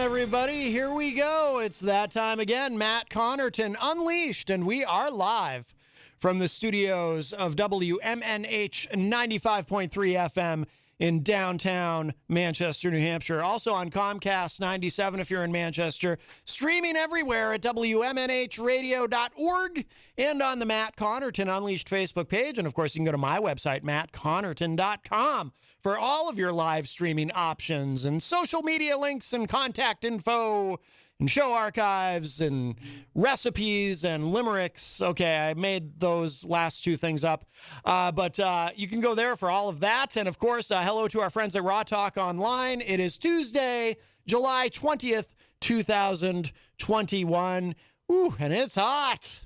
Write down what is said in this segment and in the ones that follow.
everybody. Here we go. It's that time again. Matt Connarton Unleashed, and we are live from the studios of WMNH 95.3 FM in downtown Manchester, New Hampshire. Also on Comcast 97 if you're in Manchester. Streaming everywhere at WMNHradio.org and on the Matt Connarton Unleashed Facebook page. And, of course, you can go to my website, mattconnerton.com, for all of your live streaming options and social media links and contact info and show archives and recipes and limericks. Okay, I made those last two things up. But you can go there for all of that. And, of course, hello to our friends at Raw Talk Online. It is Tuesday, July 20th, 2021. Ooh, and it's hot.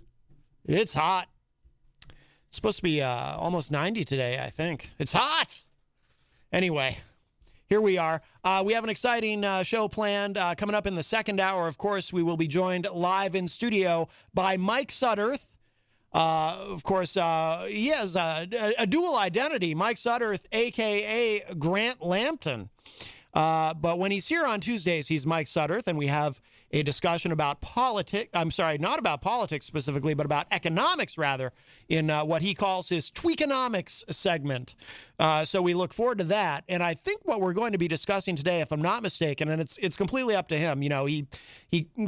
It's hot. It's supposed to be almost 90 today, I think. It's hot. Anyway, here we are. We have an exciting show planned coming up in the second hour. Of course, we will be joined live in studio by Mike Sudderth. Of course, he has a dual identity, Mike Sudderth, a.k.a. Grant Lambton. But when he's here on Tuesdays, he's Mike Sudderth, and we have a discussion about politics. I'm sorry, not about politics specifically, but about economics, rather, in what he calls his Tweakonomics segment. So we look forward to that. And I think what we're going to be discussing today, if I'm not mistaken, and it's completely up to him. You know, he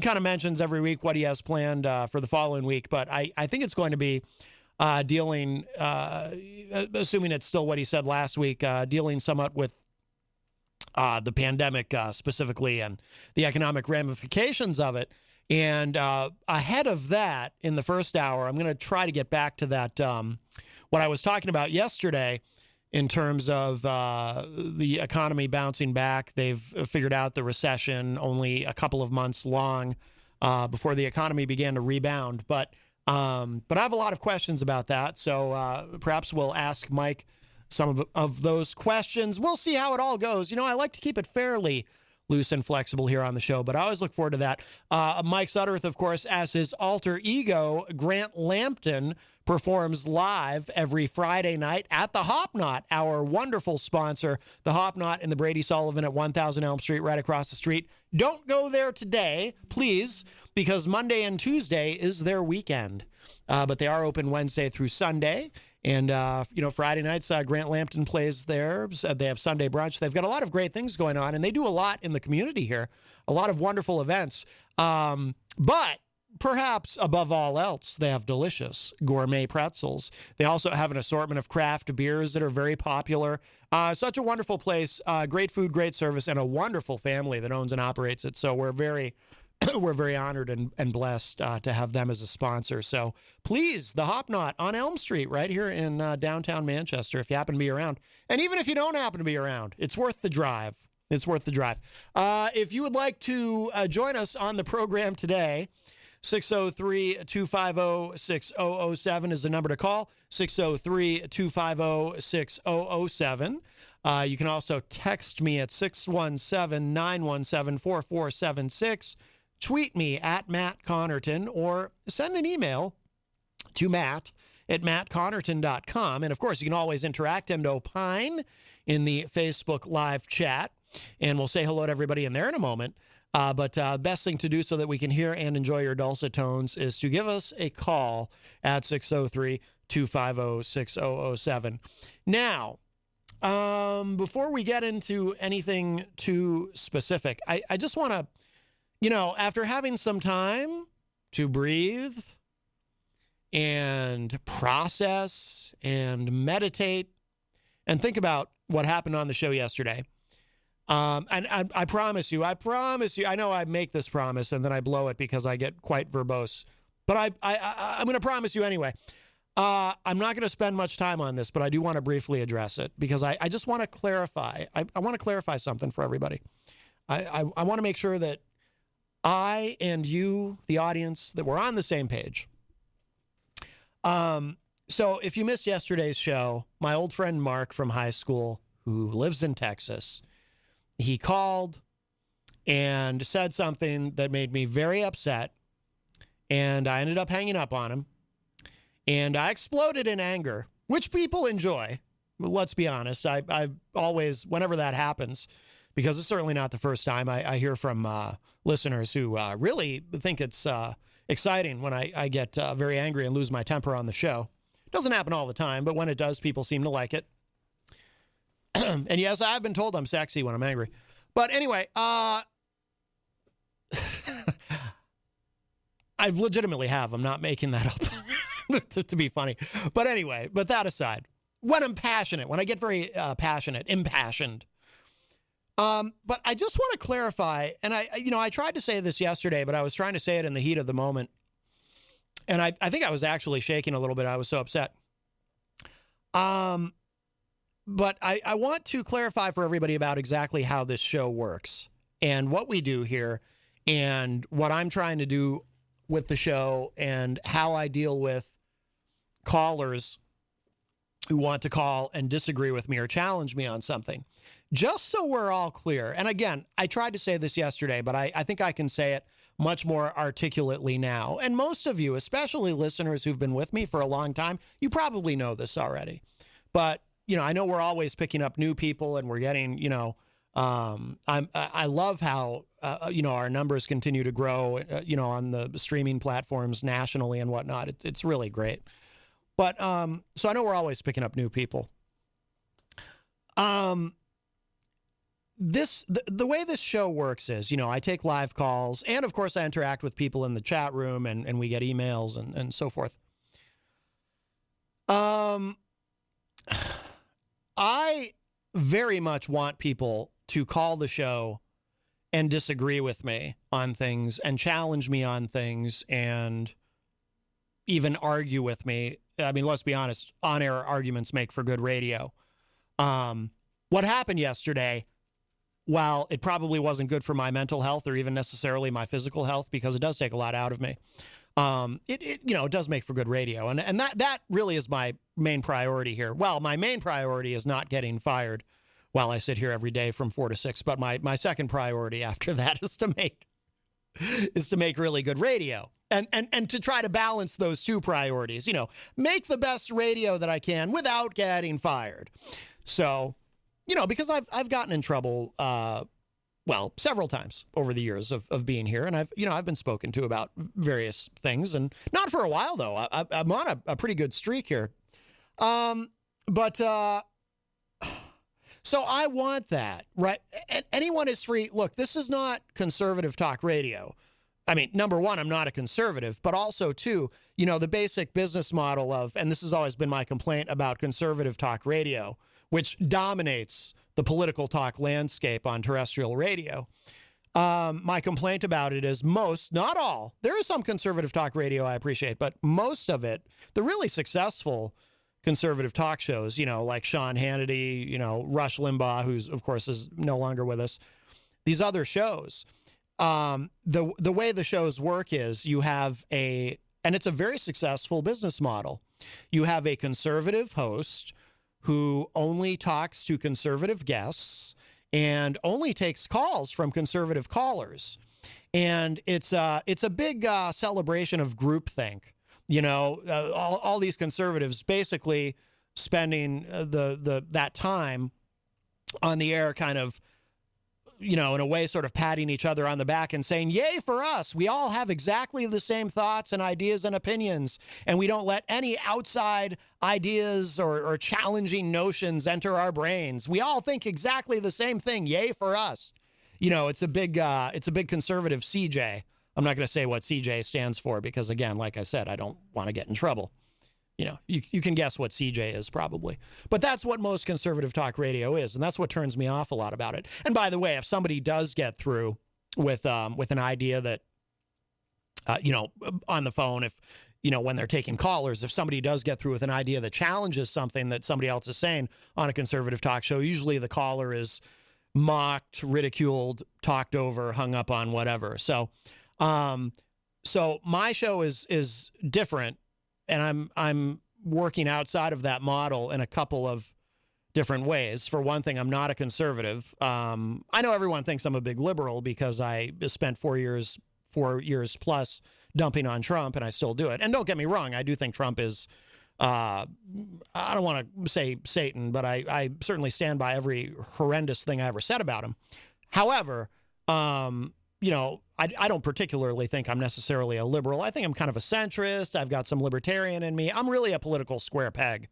kind of mentions every week what he has planned for the following week. But I think it's going to be dealing, assuming it's still what he said last week, dealing somewhat with the pandemic specifically and the economic ramifications of it. And ahead of that, in the first hour, I'm going to try to get back to that, what I was talking about yesterday in terms of the economy bouncing back. They've figured out the recession only a couple of months long before the economy began to rebound. But I have a lot of questions about that. So perhaps we'll ask Mike some of those questions. We'll see how it all goes. You know, I like to keep it fairly loose and flexible here on the show, but I always look forward to that. Mike Sudderth, of course, as his alter ego, Grant Lambton, performs live every Friday night at the Hop Knot, our wonderful sponsor, the Hop Knot in the Brady Sullivan at 1000 Elm Street, right across the street. Don't go there today, please, because Monday and Tuesday is their weekend. But they are open Wednesday through Sunday. And, Friday nights, Grant Lambton plays there. They have Sunday brunch. They've got a lot of great things going on, and they do a lot in the community here, a lot of wonderful events. But perhaps above all else, they have delicious gourmet pretzels. They also have an assortment of craft beers that are very popular. Such a wonderful place, great food, great service, and a wonderful family that owns and operates it. So we're very honored and blessed to have them as a sponsor. So please, the Hop Knot on Elm Street right here in downtown Manchester, if you happen to be around. And even if you don't happen to be around, it's worth the drive. It's worth the drive. If you would like to join us on the program today, 603-250-6007 is the number to call, 603-250-6007. You can also text me at 617-917-4476. Tweet me at Matt Connarton, or send an email to Matt at mattconnerton.com. And, of course, you can always interact and opine in the Facebook live chat. And we'll say hello to everybody in there in a moment. But the best thing to do so that we can hear and enjoy your dulcet tones is to give us a call at 603-250-6007. Now, before we get into anything too specific, I just want to, after having some time to breathe and process and meditate and think about what happened on the show yesterday. And I promise you, I know I make this promise and then I blow it because I get quite verbose, but I'm going to promise you anyway. I'm not going to spend much time on this, but I do want to briefly address it because I just want to clarify. I want to clarify something for everybody. I want to make sure that I and you, the audience, that we're on the same page. So if you missed yesterday's show, my old friend Mark from high school, who lives in Texas, he called and said something that made me very upset, and I ended up hanging up on him. And I exploded in anger, which people enjoy. Let's be honest. I've always, whenever that happens, because it's certainly not the first time I hear from listeners who really think it's exciting when I get very angry and lose my temper on the show. It doesn't happen all the time, but when it does, people seem to like it. And yes, I've been told I'm sexy when I'm angry. But anyway, I legitimately have. I'm not making that up to be funny. But anyway, but that aside, when I'm passionate, when I get very passionate, impassioned. But I just want to clarify, and I tried to say this yesterday, but I was trying to say it in the heat of the moment. And I think I was actually shaking a little bit. I was so upset. But I want to clarify for everybody about exactly how this show works and what we do here and what I'm trying to do with the show and how I deal with callers who want to call and disagree with me or challenge me on something. Just so we're all clear. And again, I tried to say this yesterday, but I think I can say it much more articulately now. And most of you, especially listeners who've been with me for a long time, you probably know this already. But I know we're always picking up new people and we're getting, I love how, our numbers continue to grow, on the streaming platforms nationally and whatnot. It's really great. But, so I know we're always picking up new people. The way this show works is, I take live calls and of course I interact with people in the chat room and we get emails and so forth. I very much want people to call the show and disagree with me on things and challenge me on things and even argue with me. I mean, let's be honest, on-air arguments make for good radio. What happened yesterday, while it probably wasn't good for my mental health or even necessarily my physical health, because it does take a lot out of me, it does make for good radio. And that really is my main priority here. Well, my main priority is not getting fired while I sit here every day from 4 to 6. But my second priority after that is to make really good radio and to try to balance those two priorities, make the best radio that I can without getting fired. So, because I've gotten in trouble, several times over the years of being here. And I've been spoken to about various things, and not for a while though. I'm on a pretty good streak here. So I want that, right? Anyone is free. Look, this is not conservative talk radio. I mean, number one, I'm not a conservative, but also two, the basic business model of, and this has always been my complaint about conservative talk radio, which dominates the political talk landscape on terrestrial radio. My complaint about it is most, not all, there is some conservative talk radio I appreciate, but most of it, the really successful conservative talk shows, like Sean Hannity, Rush Limbaugh, who's of course is no longer with us, these other shows, the way the shows work is you have and it's a very successful business model. You have a conservative host who only talks to conservative guests and only takes calls from conservative callers. And it's a big celebration of groupthink. All these conservatives basically spending that time on the air kind of, in a way sort of patting each other on the back and saying, yay for us. We all have exactly the same thoughts and ideas and opinions, and we don't let any outside ideas or challenging notions enter our brains. We all think exactly the same thing. Yay for us. It's a big conservative CJ. I'm not going to say what CJ stands for because, again, like I said, I don't want to get in trouble. You can guess what CJ is probably. But that's what most conservative talk radio is, and that's what turns me off a lot about it. And by the way, if somebody does get through with an idea that, on the phone, if, when they're taking callers, if somebody does get through with an idea that challenges something that somebody else is saying on a conservative talk show, usually the caller is mocked, ridiculed, talked over, hung up on, whatever. So my show is different, and I'm working outside of that model in a couple of different ways. For one thing, I'm not a conservative. I know everyone thinks I'm a big liberal because I spent 4 years plus dumping on Trump, and I still do it. And don't get me wrong, I do think Trump is I don't want to say Satan, but I certainly stand by every horrendous thing I ever said about him. However, you know, I don't particularly think I'm necessarily a liberal. I think I'm kind of a centrist. I've got some libertarian in me. I'm really a political square peg.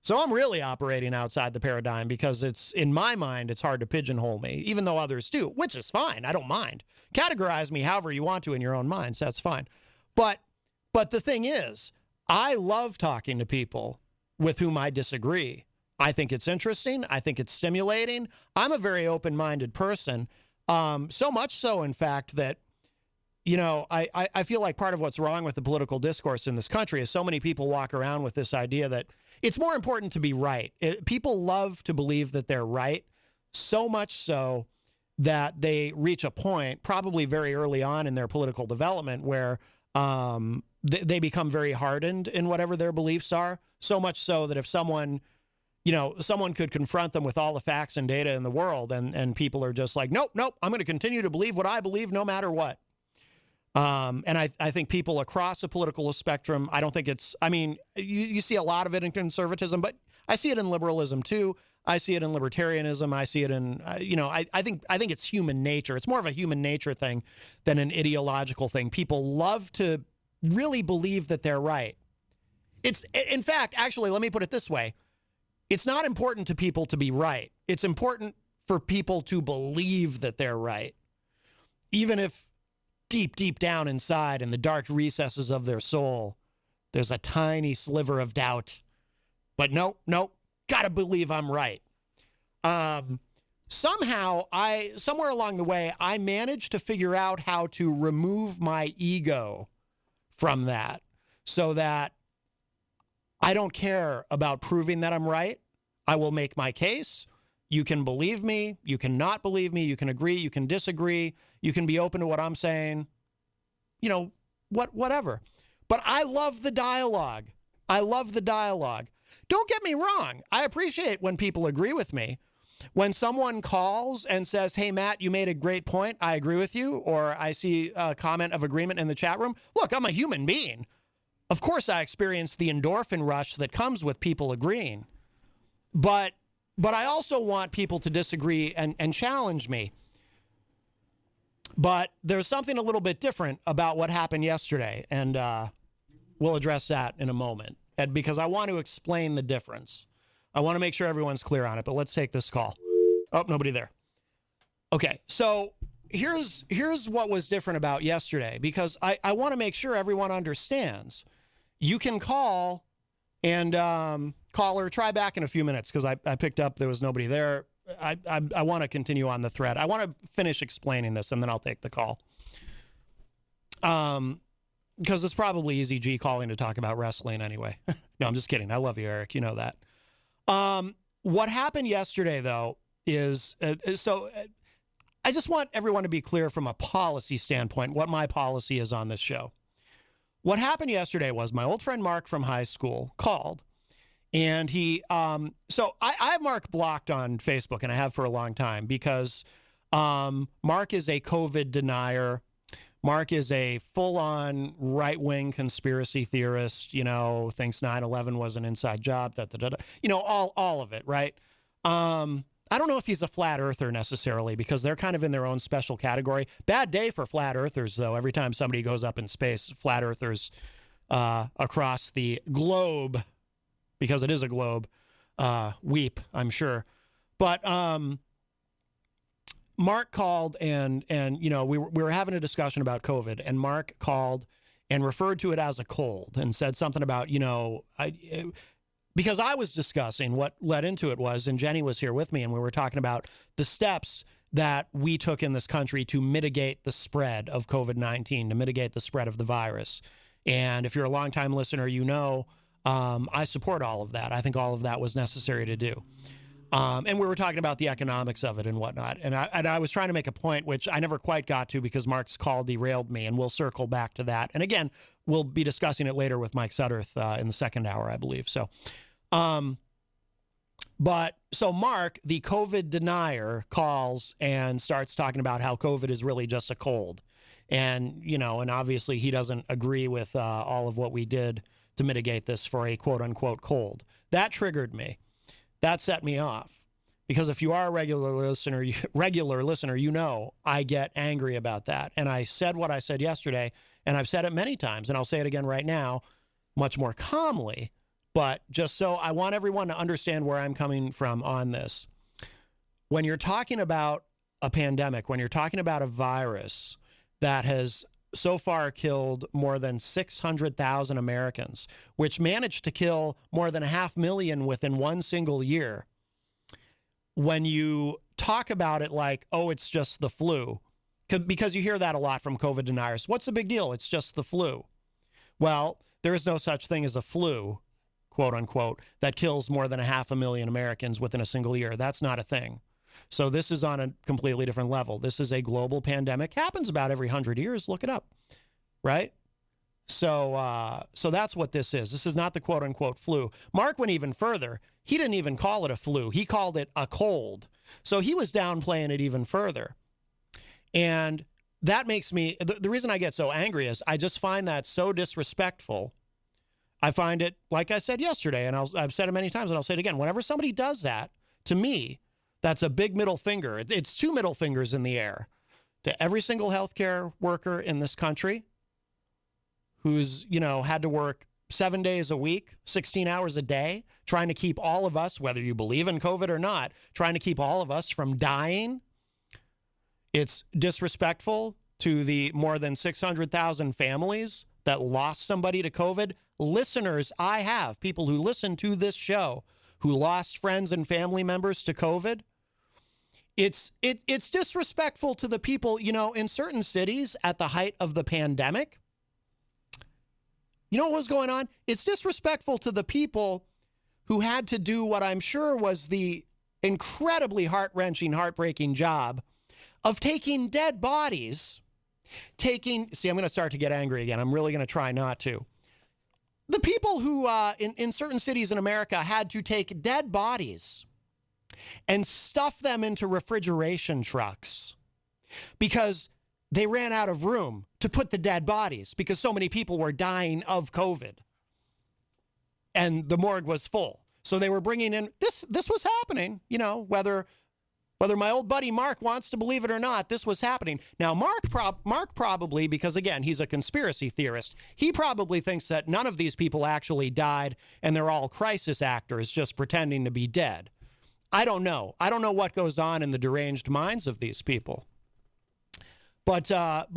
So I'm really operating outside the paradigm because it's, in my mind, it's hard to pigeonhole me, even though others do, which is fine. I don't mind. Categorize me however you want to in your own minds. That's fine. But the thing is, I love talking to people with whom I disagree. I think it's interesting. I think it's stimulating. I'm a very open-minded person. So much so, in fact, that, you know, I feel like part of what's wrong with the political discourse in this country is so many people walk around with this idea that it's more important to be right. People love to believe that they're right, so much so that they reach a point, probably very early on in their political development, where they become very hardened in whatever their beliefs are, so much so that if someone, you know, someone could confront them with all the facts and data in the world, and people are just like, nope, I'm going to continue to believe what I believe no matter what. And I think people across the political spectrum, I don't think it's, I mean, you see a lot of it in conservatism, but I see it in liberalism too. I see it in libertarianism. I see it in, you know, I think it's human nature. It's more of a human nature thing than an ideological thing. People love to really believe that they're right. It's, in fact, actually, let me put it this way. It's not important to people to be right. It's important for people to believe that they're right. Even if deep down inside in the dark recesses of their soul, there's a tiny sliver of doubt. But nope, gotta believe I'm right. Somehow, somewhere along the way, I managed to figure out how to remove my ego from that so that I don't care about proving that I'm right. I will make my case. You can believe me. You can not believe me. You can agree. You can disagree. You can be open to what I'm saying. You know, whatever. But I love the dialogue. I love the dialogue. Don't get me wrong. I appreciate when people agree with me. When someone calls and says, hey, Matt, you made a great point. I agree with you. Or I see a comment of agreement in the chat room. Look, I'm a human being. Of course, I experience the endorphin rush that comes with people agreeing. But I also want people to disagree and challenge me. But there's something a little bit different about what happened yesterday. And we'll address that in a moment. And because I want to explain the difference. I want to make sure everyone's clear on it. But let's take this call. Oh, nobody there. Okay, so here's what was different about yesterday. Because I want to make sure everyone understands. You can call and call or try back in a few minutes because I picked up there was nobody there. I want to continue on the thread. I want to finish explaining this and then I'll take the call. Because it's probably Easy G calling to talk about wrestling anyway. No, I'm just kidding. I love you, Eric. You know that. What happened yesterday, though, is I just want everyone to be clear from a policy standpoint what my policy is on this show. What happened yesterday was my old friend Mark from high school called. And he, so I have Mark blocked on Facebook, and I have for a long time because Mark is a COVID denier. Mark is a full-on right-wing conspiracy theorist, you know, thinks 9/11 was an inside job, you know, all of it, right? I don't know if he's a flat earther necessarily because they're kind of in their own special category. Bad day for flat earthers, though. Every time somebody goes up in space, flat earthers across the globe, because it is a globe, weep, I'm sure. But Mark called and you know, we were having a discussion about COVID, and Mark called and referred to it as a cold and said something about, you know, because I was discussing what led into it was, and Jenny was here with me, and we were talking about the steps that we took in this country to mitigate the spread of COVID-19, to mitigate the spread of the virus. And if you're a longtime listener, you know, I support all of that. I think all of that was necessary to do. And we were talking about the economics of it and whatnot. And I was trying to make a point, which I never quite got to because Mark's call derailed me, and we'll circle back to that. And again, we'll be discussing it later with Mike Sudderth in the second hour, I believe. So, so Mark, the COVID denier, calls and starts talking about how COVID is really just a cold. And, you know, and obviously he doesn't agree with all of what we did to mitigate this for a quote-unquote cold. That triggered me. That set me off. Because if you are a regular listener, you know I get angry about that. And I said what I said yesterday, and I've said it many times, and I'll say it again right now, much more calmly. But just so I want everyone to understand where I'm coming from on this. When you're talking about a pandemic, when you're talking about a virus that has so far killed more than 600,000 Americans, which managed to kill more than 500,000 within one single year, when you talk about it like, oh, it's just the flu, because you hear that a lot from COVID deniers. What's the big deal? It's just the flu. Well, there is no such thing as a flu, quote unquote, that kills more than 500,000 Americans within a single year. That's not a thing. So this is on a completely different level. This is a global pandemic. Happens about every 100 years. Look it up, right? So that's what this is. This is not the quote unquote flu. Mark went even further. He didn't even call it a flu. He called it a cold. So he was downplaying it even further. And that makes me, the reason I get so angry is I just find that so disrespectful. I find it, like I said yesterday, and I've said it many times, and I'll say it again. Whenever somebody does that, to me, that's a big middle finger. It's two middle fingers in the air to every single healthcare worker in this country who's, had to work 7 days a week, 16 hours a day, trying to keep all of us, whether you believe in COVID or not, trying to keep all of us from dying. It's disrespectful to the more than 600,000 families that lost somebody to COVID. Listeners, I have people who listen to this show who lost friends and family members to COVID. It's disrespectful to the people, in certain cities at the height of the pandemic. You know what was going on? It's disrespectful to the people who had to do what I'm sure was the incredibly heart-wrenching, heartbreaking job of taking dead bodies, I'm going to start to get angry again. I'm really going to try not to. The people who in certain cities in America had to take dead bodies and stuff them into refrigeration trucks because they ran out of room to put the dead bodies because so many people were dying of COVID and the morgue was full. So they were bringing in, this was happening, whether my old buddy Mark wants to believe it or not, this was happening. Now, Mark probably, because again, he's a conspiracy theorist, he probably thinks that none of these people actually died and they're all crisis actors just pretending to be dead. I don't know. I don't know what goes on in the deranged minds of these people. But to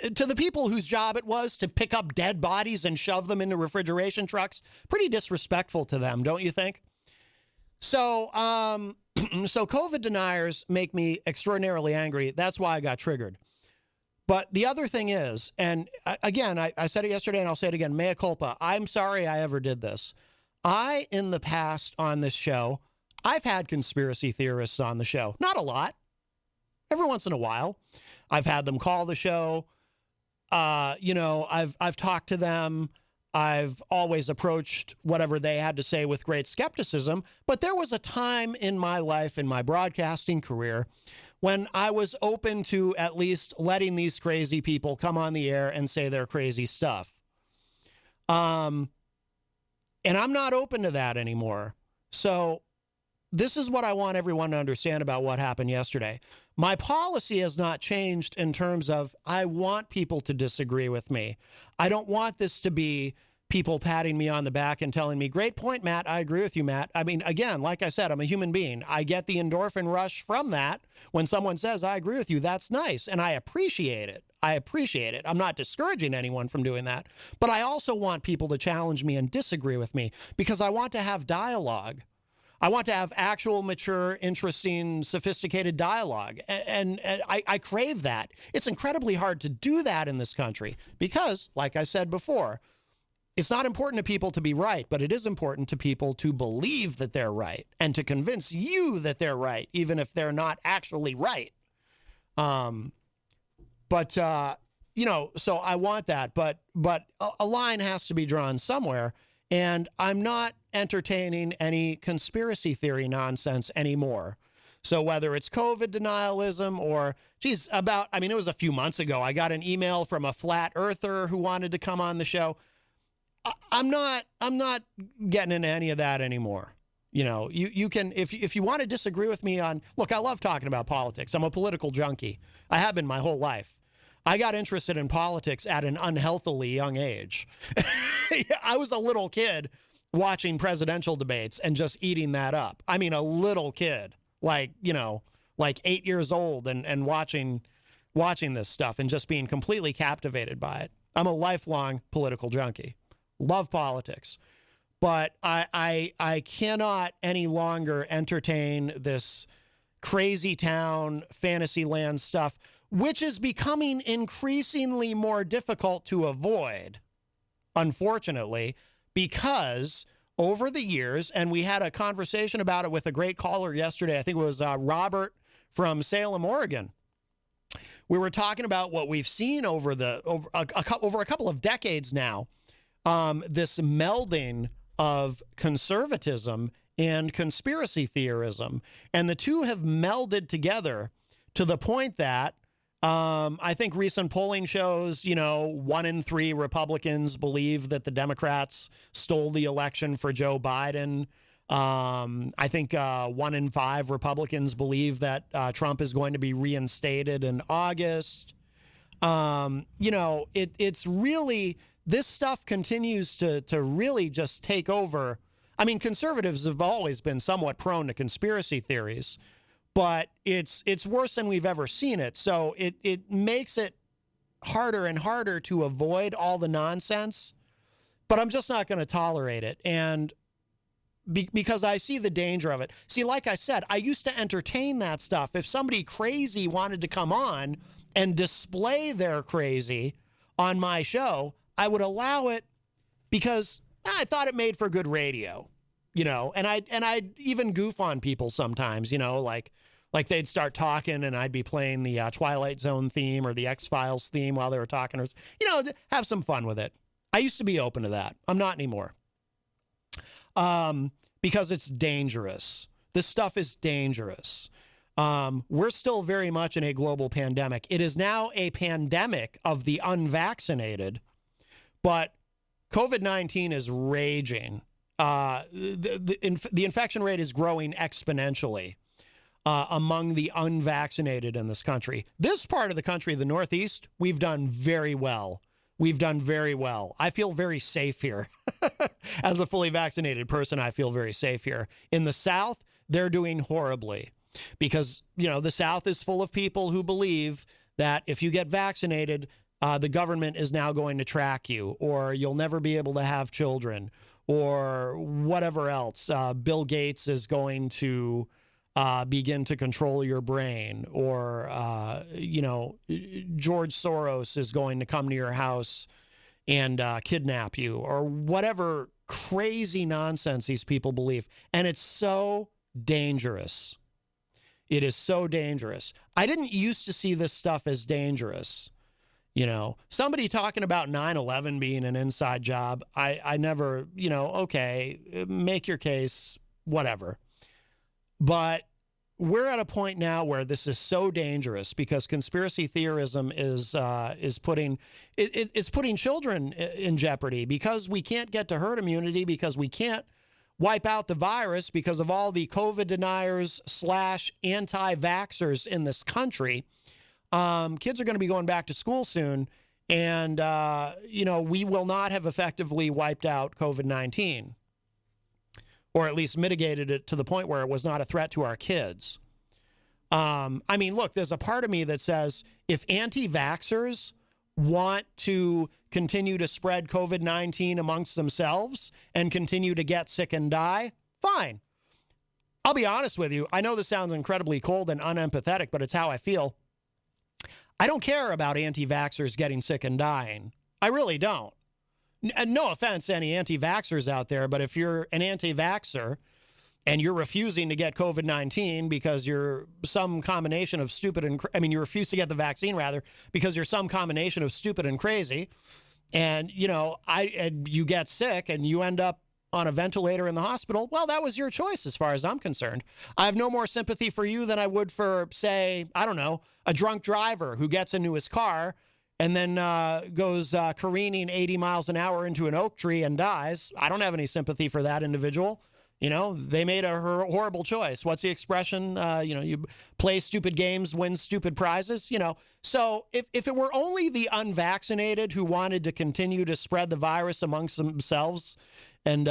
the people whose job it was to pick up dead bodies and shove them into refrigeration trucks, pretty disrespectful to them, don't you think? So COVID deniers make me extraordinarily angry. That's why I got triggered. But the other thing is, and again, I said it yesterday and I'll say it again, mea culpa. I'm sorry I ever did this. In the past on this show, I've had conspiracy theorists on the show. Not a lot. Every once in a while, I've had them call the show. I've talked to them. I've always approached whatever they had to say with great skepticism. But there was a time in my life, in my broadcasting career, when I was open to at least letting these crazy people come on the air and say their crazy stuff. And I'm not open to that anymore. So this is what I want everyone to understand about what happened yesterday. My policy has not changed in terms of I want people to disagree with me. I don't want this to be people patting me on the back and telling me, great point, Matt. I agree with you, Matt. I mean, again, like I said, I'm a human being. I get the endorphin rush from that. When someone says, I agree with you, that's nice. And I appreciate it. I'm not discouraging anyone from doing that. But I also want people to challenge me and disagree with me because I want to have dialogue. I want to have actual, mature, interesting, sophisticated dialogue. And I crave that. It's incredibly hard to do that in this country because, like I said before, it's not important to people to be right, but it is important to people to believe that they're right and to convince you that they're right, even if they're not actually right. So I want that, but a line has to be drawn somewhere. And I'm not entertaining any conspiracy theory nonsense anymore. So whether it's COVID denialism or, geez, it was a few months ago, I got an email from a flat earther who wanted to come on the show. I'm not getting into any of that anymore. You know, you can, if you want to disagree with me on, look, I love talking about politics. I'm a political junkie. I have been my whole life. I got interested in politics at an unhealthily young age. I was a little kid watching presidential debates and just eating that up. I mean, a little kid, like 8 years old and watching this stuff and just being completely captivated by it. I'm a lifelong political junkie. Love politics. But I cannot any longer entertain this crazy town fantasy land stuff, which is becoming increasingly more difficult to avoid, unfortunately, because over the years, and we had a conversation about it with a great caller yesterday, I think it was Robert from Salem, Oregon. We were talking about what we've seen over a couple of decades now, this melding of conservatism and conspiracy theorism. And the two have melded together to the point that I think recent polling shows, 1 in 3 Republicans believe that the Democrats stole the election for Joe Biden. I think 1 in 5 Republicans believe that Trump is going to be reinstated in August. It's really, this stuff continues to really just take over. I mean, conservatives have always been somewhat prone to conspiracy theories, but it's worse than we've ever seen it. So it makes it harder and harder to avoid all the nonsense, but I'm just not going to tolerate it. And because I see the danger of it. See, like I said, I used to entertain that stuff. If somebody crazy wanted to come on and display their crazy on my show, I would allow it because I thought it made for good radio, and I'd even goof on people sometimes, like they'd start talking and I'd be playing the Twilight Zone theme or the X-Files theme while they were talking, or, have some fun with it. I used to be open to that. I'm not anymore. Because it's dangerous. This stuff is dangerous. We're still very much in a global pandemic. It is now a pandemic of the unvaccinated, but COVID-19 is raging. The infection rate is growing exponentially among the unvaccinated in this country. This part of the country, the Northeast, we've done very well. We've done very well. I feel very safe here. As a fully vaccinated person, I feel very safe here. In the South, they're doing horribly because, the South is full of people who believe that if you get vaccinated, the government is now going to track you, or you'll never be able to have children, or whatever else. Bill Gates is going to begin to control your brain, or, George Soros is going to come to your house and kidnap you, or whatever crazy nonsense these people believe. And it's so dangerous. It is so dangerous. I didn't used to see this stuff as dangerous. Somebody talking about 9/11 being an inside job. I never, okay, make your case, whatever. But we're at a point now where this is so dangerous because conspiracy theorism is putting it's putting children in jeopardy because we can't get to herd immunity, because we can't wipe out the virus because of all the COVID deniers / anti-vaxxers in this country. Kids are going to be going back to school soon, and we will not have effectively wiped out COVID-19. Or at least mitigated it to the point where it was not a threat to our kids. Look, there's a part of me that says if anti-vaxxers want to continue to spread COVID-19 amongst themselves and continue to get sick and die, fine. I'll be honest with you. I know this sounds incredibly cold and unempathetic, but it's how I feel. I don't care about anti-vaxxers getting sick and dying. I really don't. No offense to any anti-vaxxers out there, but if you're an anti-vaxxer and you're refusing to get COVID-19 because you're some combination of stupid and, you refuse to get the vaccine rather because you're some combination of stupid and crazy, and you get sick and you end up on a ventilator in the hospital, well, that was your choice as far as I'm concerned. I have no more sympathy for you than I would for, say, I don't know, a drunk driver who gets into his car and then goes careening 80 miles an hour into an oak tree and dies. I don't have any sympathy for that individual. You know, they made a horrible choice. What's the expression? You play stupid games, win stupid prizes, So if it were only the unvaccinated who wanted to continue to spread the virus amongst themselves and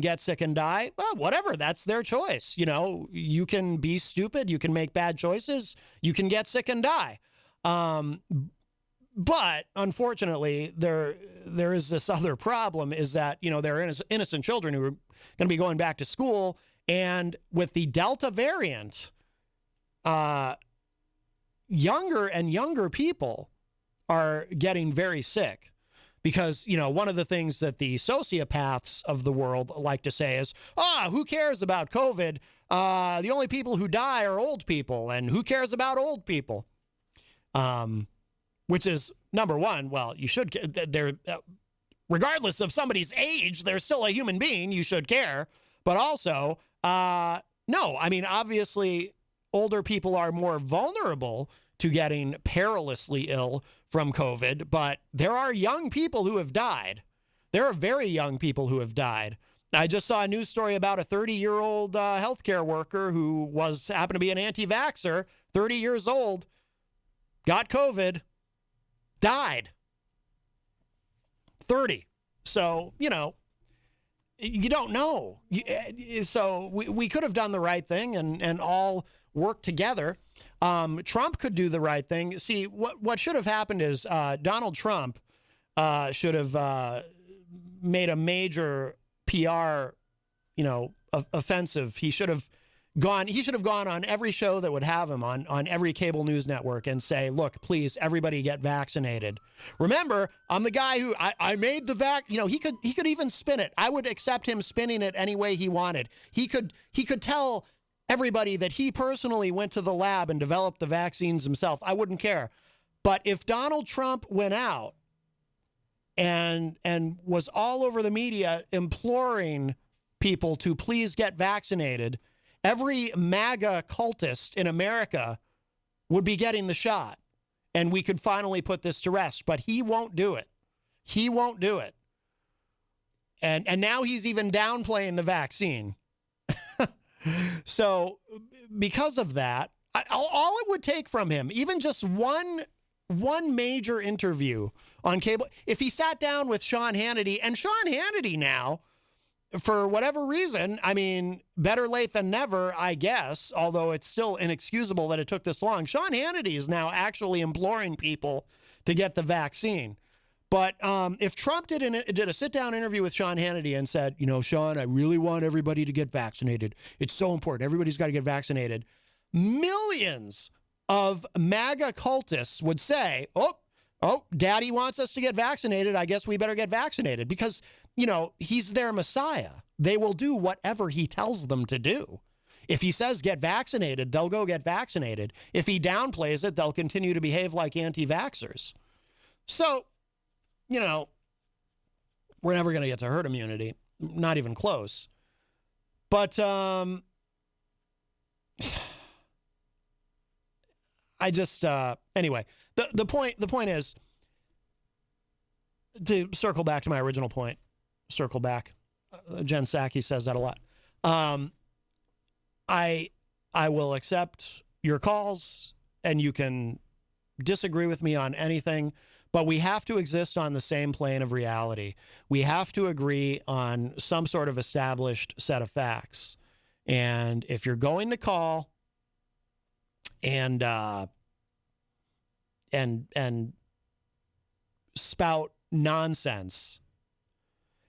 get sick and die, well, whatever, that's their choice. You can be stupid, you can make bad choices, you can get sick and die. But unfortunately, there is this other problem is that, there are innocent children who are going to be going back to school. And with the Delta variant, younger and younger people are getting very sick because, one of the things that the sociopaths of the world like to say is, who cares about COVID? The only people who die are old people. And who cares about old people? Which is number one. Well, you should. Regardless of somebody's age, they're still a human being. You should care. But also, no. I mean, obviously, older people are more vulnerable to getting perilously ill from COVID. But there are young people who have died. There are very young people who have died. I just saw a news story about a 30-year-old healthcare worker who happened to be an anti-vaxxer, 30 years old, got COVID. Died. 30. So, you don't know. So we could have done the right thing and all worked together. Trump could do the right thing. See, what should have happened is Donald Trump should have made a major PR, offensive. He should have gone on every show that would have him on every cable news network and say, look, please, everybody get vaccinated. Remember, I'm the guy who I made the he could even spin it. I would accept him spinning it any way he wanted. He could tell everybody that he personally went to the lab and developed the vaccines himself. I wouldn't care. But if Donald Trump went out and was all over the media imploring people to please get vaccinated, every MAGA cultist in America would be getting the shot, and we could finally put this to rest. But he won't do it. He won't do it. And now he's even downplaying the vaccine. So because of that, all it would take from him, even just one major interview on cable, if he sat down with Sean Hannity, and Sean Hannity now, for whatever reason, I mean, better late than never, I guess, although it's still inexcusable that it took this long. Sean Hannity is now actually imploring people to get the vaccine. But if Trump did a sit-down interview with Sean Hannity and said, Sean, I really want everybody to get vaccinated. It's so important. Everybody's got to get vaccinated. Millions of MAGA cultists would say, oh, daddy wants us to get vaccinated. I guess we better get vaccinated because, he's their Messiah. They will do whatever he tells them to do. If he says get vaccinated, they'll go get vaccinated. If he downplays it, they'll continue to behave like anti-vaxxers. So, we're never going to get to herd immunity. Not even close. But I just anyway, the point is, to circle back to my original point, Jen Psaki says that a lot. I will accept your calls, and you can disagree with me on anything, but we have to exist on the same plane of reality. We have to agree on some sort of established set of facts. And if you're going to call and spout nonsense,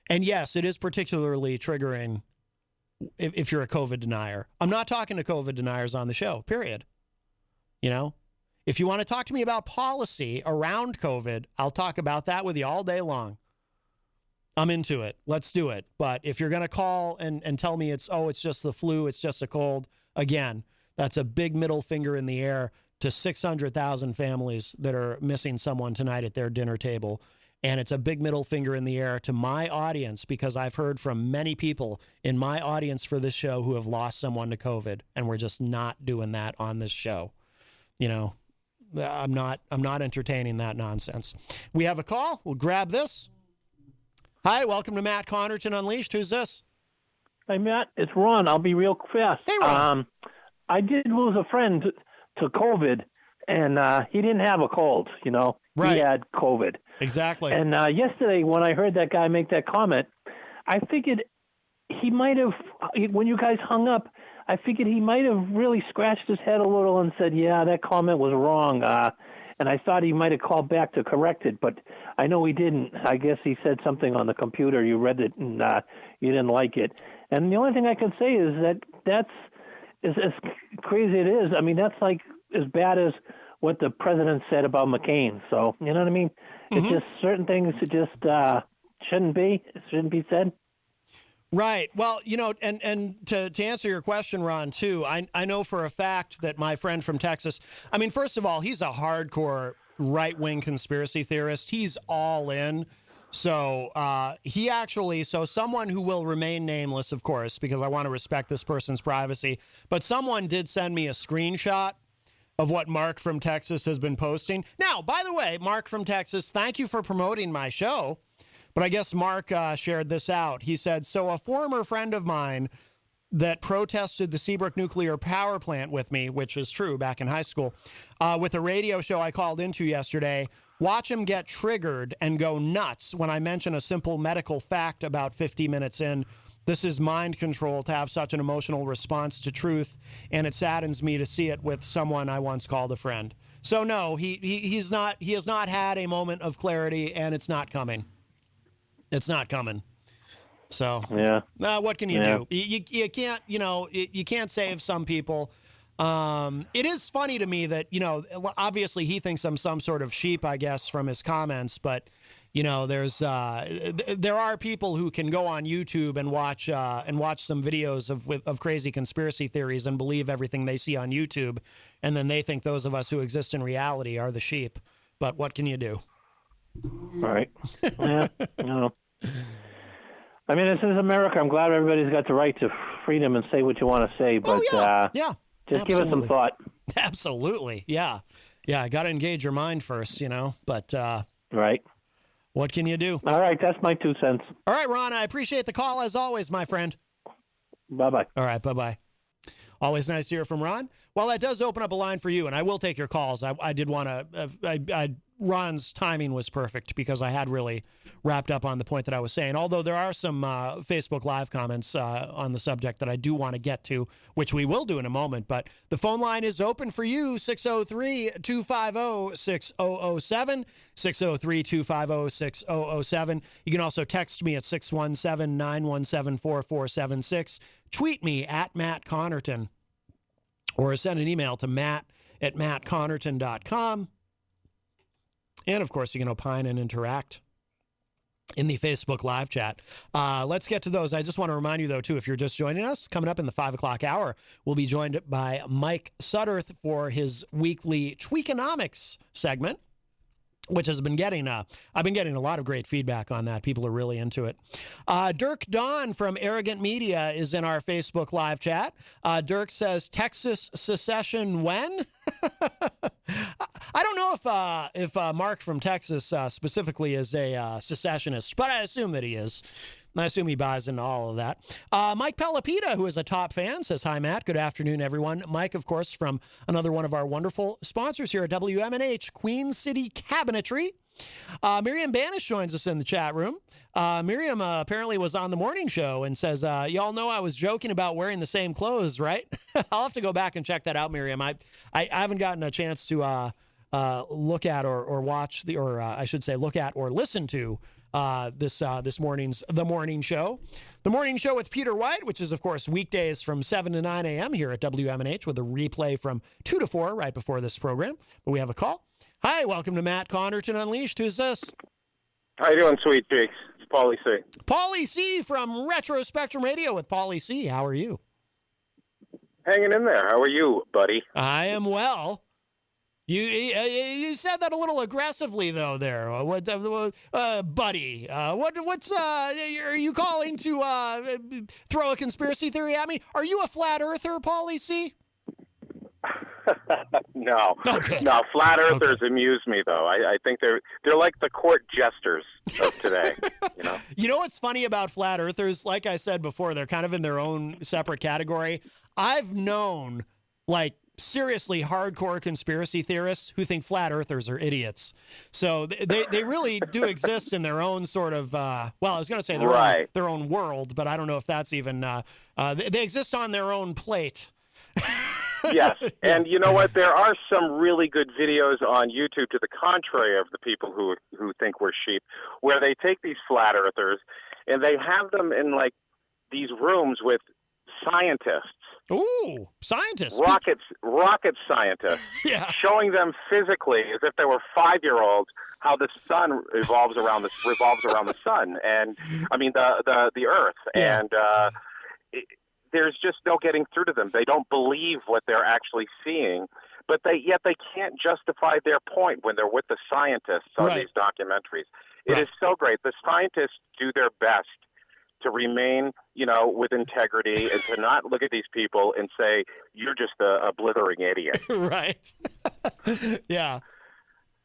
and yes, it is particularly triggering if you're a COVID denier. I'm not talking to COVID deniers on the show, period. If you want to talk to me about policy around COVID, I'll talk about that with you all day long. I'm into it. Let's do it. But if you're going to call and tell me it's just the flu, it's just a cold, again, that's a big middle finger in the air to 600,000 families that are missing someone tonight at their dinner table. And it's a big middle finger in the air to my audience, because I've heard from many people in my audience for this show who have lost someone to COVID, and we're just not doing that on this show. You know, I'm not entertaining that nonsense. We have a call. We'll grab this. Hi, welcome to Matt Connarton Unleashed. Who's this? Hey, Matt, it's Ron. I'll be real fast. Hey, Ron. I did lose a friend to COVID, and he didn't have a cold, you know. Right. He had COVID. Exactly. And yesterday when I heard that guy make that comment, I figured he might have, when you guys hung up, I figured he might have really scratched his head a little and said, yeah, that comment was wrong. And I thought he might have called back to correct it, but I know he didn't. I guess he said something on the computer. You read it, and you didn't like it. And the only thing I can say is that's as crazy it is. I mean, that's like as bad as what the president said about McCain. So, you know what I mean? It's just certain things that just shouldn't be said. Right. Well, you know, and to answer your question, Ron, too, I know for a fact that my friend from Texas, I mean, first of all, he's a hardcore right-wing conspiracy theorist. He's all in. So someone who will remain nameless, of course, because I want to respect this person's privacy, but someone did send me a screenshot of what Mark from Texas has been posting. Now, by the way, Mark from Texas, thank you for promoting my show. But I guess Mark shared this out. He said, so a former friend of mine that protested the Seabrook nuclear power plant with me, which is true back in high school, with a radio show I called into yesterday, watch him get triggered and go nuts when I mention a simple medical fact about 50 minutes in. This is mind control to have such an emotional response to truth, and it saddens me to see it with someone I once called a friend. So no, he has not had a moment of clarity, and it's not coming. It's not coming. So yeah. What can you do? You can't, you can't save some people. It is funny to me that, obviously he thinks I'm some sort of sheep, I guess, from his comments, but there are people who can go on YouTube and watch some videos of crazy conspiracy theories and believe everything they see on YouTube. And then they think those of us who exist in reality are the sheep. But what can you do? Right. Yeah. I mean, this is America. I'm glad everybody's got the right to freedom and say what you want to say, but just absolutely. Give it some thought. Absolutely. Yeah. Yeah. I got to engage your mind first, but right. What can you do? All right. That's my 2 cents. All right, Ron. I appreciate the call as always, my friend. Bye-bye. All right. Bye-bye. Always nice to hear from Ron. Well, that does open up a line for you, and I will take your calls. I did want to, Ron's timing was perfect because I had really wrapped up on the point that I was saying, although there are some Facebook Live comments on the subject that I do want to get to, which we will do in a moment. But the phone line is open for you, 603-250-6007, 603-250-6007. You can also text me at 617-917-4476. Tweet me at Matt Connarton, or send an email to matt@mattconnerton.com. And, of course, you can opine and interact in the Facebook Live chat. Let's get to those. I just want to remind you, though, too, if you're just joining us, coming up in the 5 o'clock hour, we'll be joined by Mike Sudderth for his weekly Tweakonomics segment, which has been getting, I've been getting a lot of great feedback on that. People are really into it. Dirk Don from Arrogant Media is in our Facebook Live chat. Dirk says, Texas secession when? I don't know if Mark from Texas specifically is a secessionist, but I assume that he is. I assume he buys into all of that. Mike Pelopita, who is a top fan, says, hi, Matt. Good afternoon, everyone. Mike, of course, from another one of our wonderful sponsors here at WMNH, Queen City Cabinetry. Miriam Banish joins us in the chat room. Miriam apparently was on the morning show and says, y'all know I was joking about wearing the same clothes, right? I'll have to go back and check that out, Miriam. I haven't gotten a chance to look at or watch look at or listen to this morning's The Morning Show. The Morning Show with Peter White, which is, of course, weekdays from 7 to 9 a.m. here at WMNH, with a replay from 2 to 4 right before this program. But we have a call. Hi, welcome to Matt Connarton Unleashed. Who's this? How you doing, Sweet Cheeks? It's Pauly C. Pauly C. from Retro Spectrum Radio with Pauly C. How are you? Hanging in there. How are you, buddy? I am well. You said that a little aggressively though. There, buddy. What's are you calling to throw a conspiracy theory at me? Are you a flat earther, Pauly C? No, Okay. no. Flat earthers amuse me though. I think they're like the court jesters of today. You know what's funny about flat earthers? Like I said before, they're kind of in their own separate category. I've known seriously hardcore conspiracy theorists who think flat earthers are idiots. So they really do exist in their own sort of, I was going to say their own world, but I don't know if that's even, they exist on their own plate. Yes, and you know what? There are some really good videos on YouTube to the contrary of the people who think we're sheep, where they take these flat earthers and they have them in these rooms with scientists. Ooh, scientists. Rocket scientists. Yeah. Showing them physically, as if they were 5-year-olds, how the sun revolves around the sun, and I mean the Earth, yeah. and there's just no getting through to them. They don't believe what they're actually seeing, but yet they can't justify their point when they're with the scientists on these documentaries. It is so great. The scientists do their best to remain, with integrity and to not look at these people and say, you're just a blithering idiot. Right. Yeah.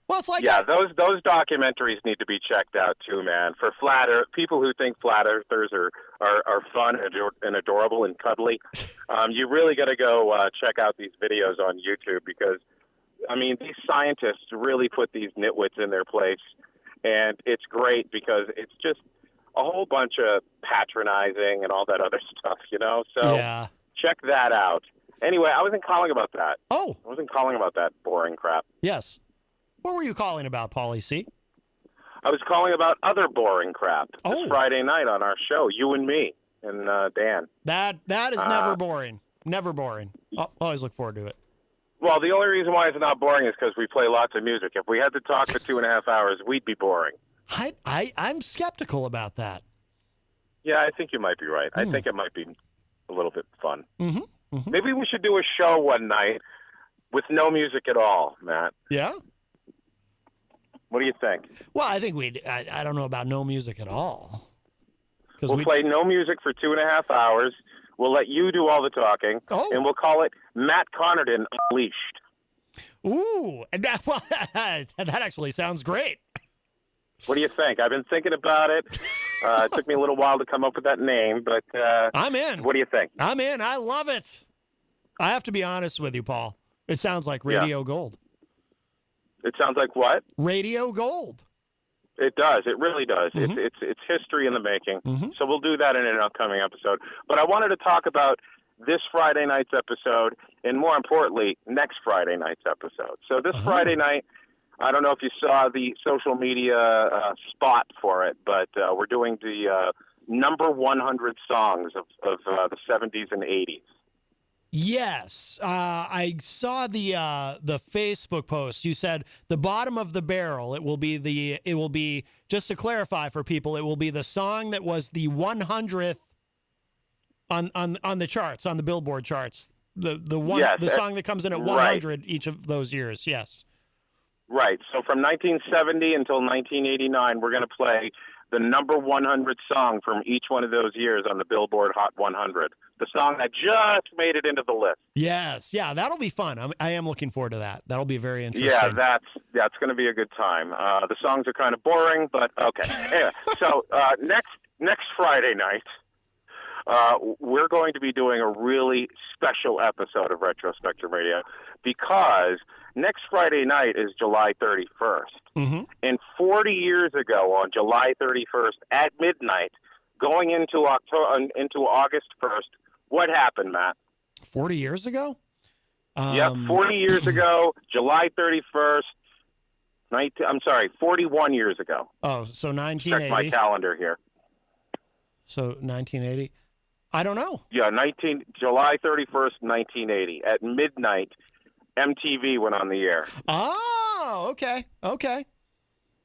Well, it's like those documentaries need to be checked out too, man. For people who think flat earthers are fun and adorable and cuddly, you really got to go check out these videos on YouTube because, I mean, these scientists really put these nitwits in their place, and it's great because it's just a whole bunch of patronizing and all that other stuff, So check that out. Anyway, I wasn't calling about that. Oh. I wasn't calling about that boring crap. Yes. What were you calling about, Pauly C? I was calling about other boring crap this Friday night on our show, you and me and Dan. That is never boring. Never boring. I'll always look forward to it. Well, the only reason why it's not boring is because we play lots of music. If we had to talk for 2.5 hours, we'd be boring. I'm skeptical about that. Yeah, I think you might be right. I think it might be a little bit fun. Mm-hmm. Mm-hmm. Maybe we should do a show one night with no music at all, Matt. Yeah? What do you think? Well, I think I don't know about no music at all. We'll play no music for 2.5 hours. We'll let you do all the talking, and we'll call it Matt Connarton Unleashed. Ooh, and that actually sounds great. What do you think? I've been thinking about it. It took me a little while to come up with that name, but I'm in. What do you think? I'm in. I love it. I have to be honest with you, Paul. It sounds like Radio Gold. It sounds like what? Radio Gold. It does. It really does. Mm-hmm. It's history in the making. Mm-hmm. So we'll do that in an upcoming episode. But I wanted to talk about this Friday night's episode, and more importantly, next Friday night's episode. So this Friday night, I don't know if you saw the social media spot for it, but we're doing the number 100 songs of the 70s and 80s. Yes, I saw the Facebook post. You said the bottom of the barrel. It will be just to clarify for people. It will be the song that was the 100th on the charts, on the Billboard charts. The song that comes in at 100 each of those years. Yes. Right. So from 1970 until 1989, we're going to play the number 100 song from each one of those years on the Billboard Hot 100. The song that just made it into the list. Yes. Yeah, that'll be fun. I am looking forward to that. That'll be very interesting. Yeah, that's going to be a good time. The songs are kind of boring, but okay. Anyway, so next Friday night, we're going to be doing a really special episode of Retro Spectrum Radio because next Friday night is July 31st. Mm-hmm. And 40 years ago on July 31st at midnight, going into August 1st, what happened, Matt? 40 years ago? 40 years ago, July 31st. 41 years ago. Oh, so 1980. Check my calendar here. So 1980. I don't know. Yeah, July 31st, 1980. At midnight, MTV went on the air. Oh, okay.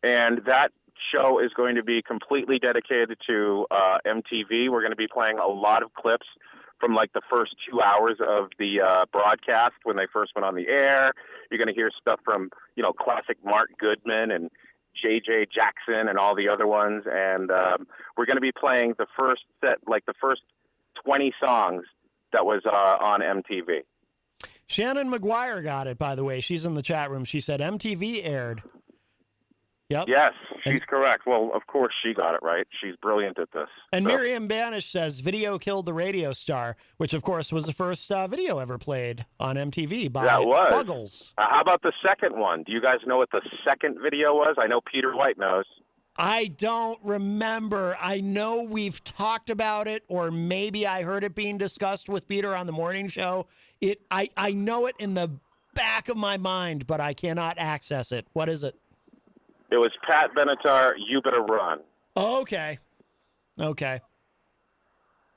And that show is going to be completely dedicated to MTV. We're going to be playing a lot of clips from like the first 2 hours of the broadcast when they first went on the air. You're going to hear stuff from, classic Mark Goodman and J.J. Jackson and all the other ones. And we're going to be playing the first set, like the first 20 songs that was on MTV. Shannon McGuire got it, by the way. She's in the chat room. She said MTV aired. Yep. Yes, she's correct. Well, of course she got it right. She's brilliant at this. And Miriam Banish says video killed the radio star, which, of course, was the first video ever played on MTV by Buggles. How about the second one? Do you guys know what the second video was? I know Peter White knows. I don't remember. I know we've talked about it, or maybe I heard it being discussed with Peter on the morning show. I know it in the back of my mind, but I cannot access it. What is it? It was Pat Benatar, You Better Run. Oh, okay.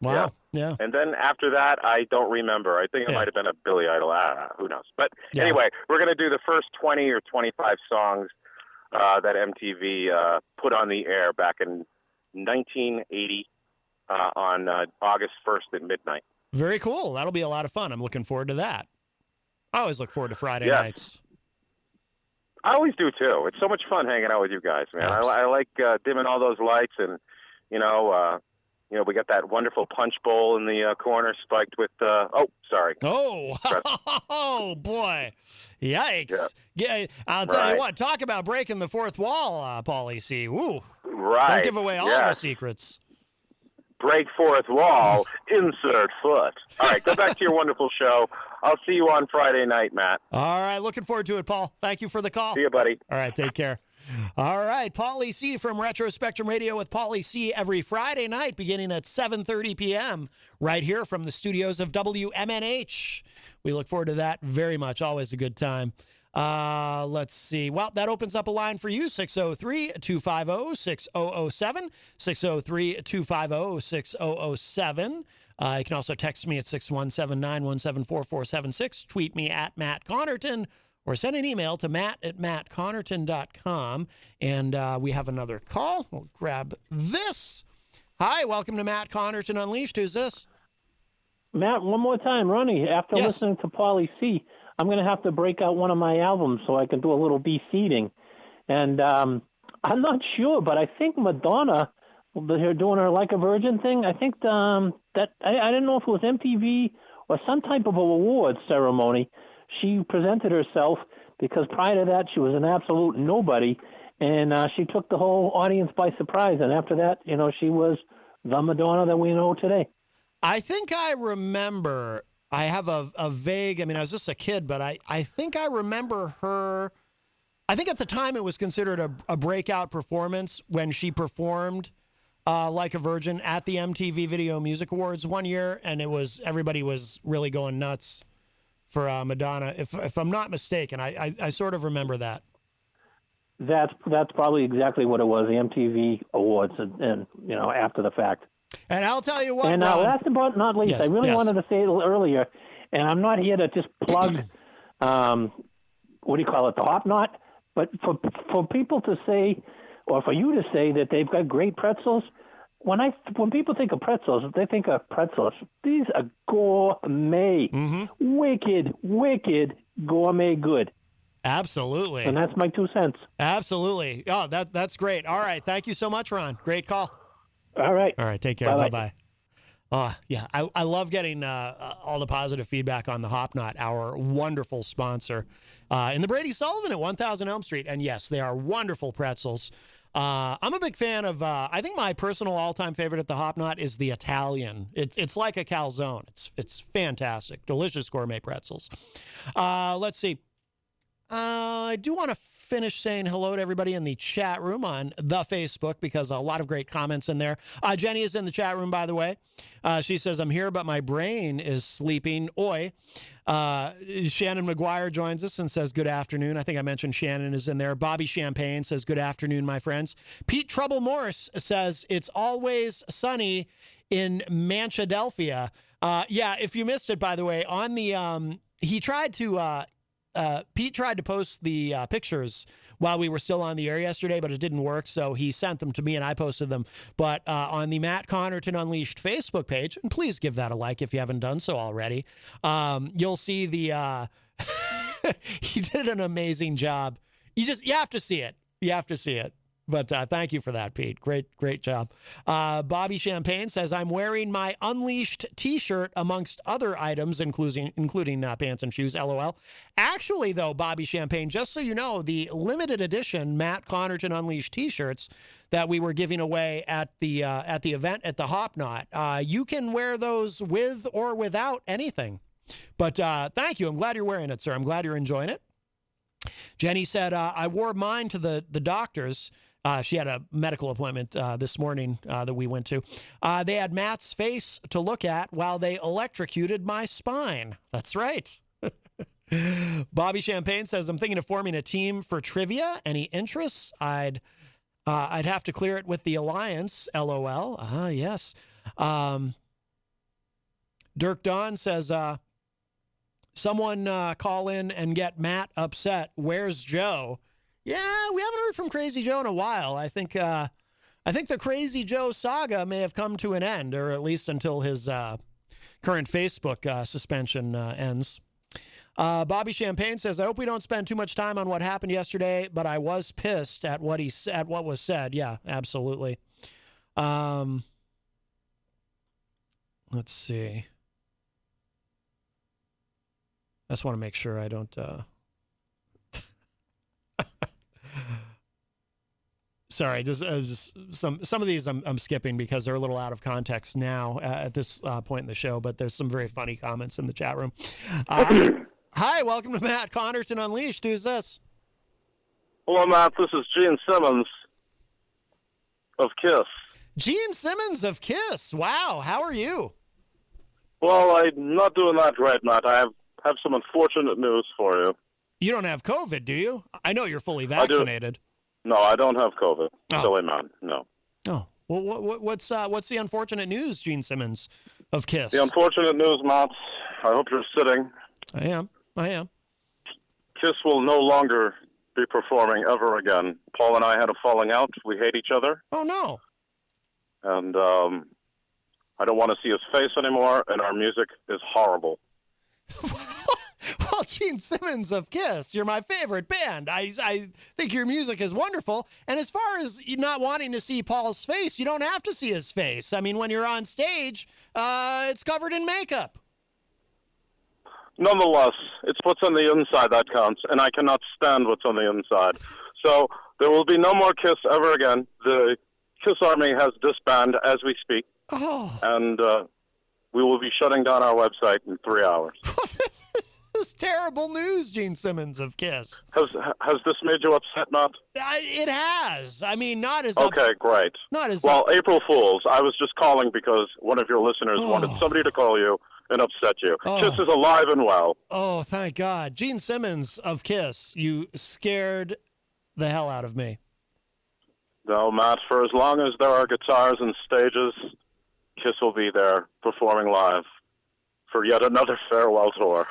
Wow. Yeah. And then after that, I don't remember. I think it might have been a Billy Idol. Who knows? But anyway, we're going to do the first 20 or 25 songs that MTV put on the air back in 1980 on August 1st at midnight. Very cool. That'll be a lot of fun. I'm looking forward to that. I always look forward to Friday nights. I always do, too. It's so much fun hanging out with you guys, man. I like dimming all those lights, and, we got that wonderful punch bowl in the corner spiked with, sorry. Oh, boy. Yikes. Yeah, I'll tell you what, talk about breaking the fourth wall, Pauly C. Woo. Right. Don't give away all the secrets. Break fourth wall, insert foot. All right, go back to your wonderful show. I'll see you on Friday night, Matt. All right, looking forward to it, Paul. Thank you for the call. See you, buddy. All right, take care. All right, Pauly C from Retro Spectrum Radio with Pauly C every Friday night beginning at 7:30 p.m. right here from the studios of WMNH. We look forward to that very much. Always a good time. Let's see. Well, that opens up a line for you, 603-250-6007, 603-250-6007. You can also text me at 617-917-4476, tweet me at Matt Connarton, or send an email to matt@mattconnerton.com. And we have another call. We'll grab this. Hi, welcome to Matt Connarton Unleashed. Who's this? Matt, one more time, Ronnie. After listening to Pauly C, I'm going to have to break out one of my albums so I can do a little de-seeding. And I'm not sure, but I think Madonna, they're doing her Like a Virgin thing. I think that I didn't know if it was MTV or some type of awards ceremony. She presented herself because prior to that she was an absolute nobody, and she took the whole audience by surprise. And after that, she was the Madonna that we know today. I think I remember. I have a vague, I was just a kid, but I think I remember her. I think at the time it was considered a breakout performance when she performed Like a Virgin at the MTV Video Music Awards one year, and everybody was really going nuts for Madonna. If I'm not mistaken, I sort of remember that. That's probably exactly what it was, the MTV Awards, and after the fact. And I'll tell you what. And last but not least, I really wanted to say it a little earlier, and I'm not here to just plug, the Hop Knot, but for people to say, or for you to say that they've got great pretzels. When people think of pretzels, they think of pretzels. These are gourmet, wicked gourmet good. Absolutely. And that's my 2 cents. Absolutely. Oh, that's great. All right. Thank you so much, Ron. Great call. All right. Take care. Bye-bye. I love getting all the positive feedback on the Hop Knot, our wonderful sponsor in the Brady Sullivan at 1000 Elm Street. And yes, they are wonderful pretzels. I'm a big fan of, I think my personal all-time favorite at the Hop Knot is the Italian. It's like a calzone. It's fantastic. Delicious gourmet pretzels. Let's see. I do want to finish saying hello to everybody in the chat room on the Facebook because a lot of great comments in there. Jenny is in the chat room, by the way. She says, I'm here, but my brain is sleeping. Oi. Shannon McGuire joins us and says, good afternoon. I think I mentioned Shannon is in there. Bobby Champagne says, good afternoon, my friends. Pete Trouble Morse says, it's always sunny in Manchadelphia. If you missed it, by the way, on the, Pete tried to post the pictures while we were still on the air yesterday, but it didn't work, so he sent them to me and I posted them. But on the Matt Connarton Unleashed Facebook page, and please give that a like if you haven't done so already, you'll see the He did an amazing job. You have to see it. You have to see it. But thank you for that, Pete. Great job. Bobby Champagne says, I'm wearing my Unleashed t-shirt amongst other items, including pants and shoes, LOL. Actually, though, Bobby Champagne, just so you know, the limited edition Matt Connarton Unleashed t-shirts that we were giving away at the event at the Hop Knot, you can wear those with or without anything. But thank you. I'm glad you're wearing it, sir. I'm glad you're enjoying it. Jenny said, I wore mine to the doctors. She had a medical appointment this morning that we went to. They had Matt's face to look at while they electrocuted my spine. That's right. Bobby Champagne says, I'm thinking of forming a team for trivia. Any interests? I'd have to clear it with the Alliance, LOL. Yes. Dirk Don says, someone call in and get Matt upset. Where's Joe? Yeah, we haven't heard from Crazy Joe in a while. I think the Crazy Joe saga may have come to an end, or at least until his current Facebook suspension ends. Bobby Champagne says, I hope we don't spend too much time on what happened yesterday, but I was pissed at what was said. Yeah, absolutely. Let's see. I just want to make sure I don't... Sorry, just some of these I'm skipping because they're a little out of context now at this point in the show, but there's some very funny comments in the chat room. Hi, welcome to Matt Connarton Unleashed. Who's this? Hello, Matt. This is Gene Simmons of KISS. Gene Simmons of KISS. Wow, how are you? Well, I'm not doing that great, Matt. I have some unfortunate news for you. You don't have COVID, do you? I know you're fully vaccinated. No, I don't have COVID. Oh. Silly man, no. Oh, well, what's the unfortunate news, Gene Simmons of KISS? The unfortunate news, Matt, I hope you're sitting. I am. KISS will no longer be performing ever again. Paul and I had a falling out. We hate each other. Oh, no. And I don't want to see his face anymore, and our music is horrible. Well, Gene Simmons of KISS, you're my favorite band. I think your music is wonderful. And as far as you not wanting to see Paul's face, you don't have to see his face. I mean, when you're on stage, it's covered in makeup. Nonetheless, it's what's on the inside that counts, and I cannot stand what's on the inside. So there will be no more KISS ever again. The KISS Army has disbanded as we speak. Oh. And we will be shutting down our website in 3 hours. This is terrible news, Gene Simmons of KISS. Has this made you upset, Matt? It has. I mean, not as okay, great. Not as well. April Fools. I was just calling because one of your listeners wanted somebody to call you and upset you. KISS is alive and well. Oh, thank God, Gene Simmons of KISS. You scared the hell out of me. No, Matt. For as long as there are guitars and stages, KISS will be there performing live for yet another farewell tour.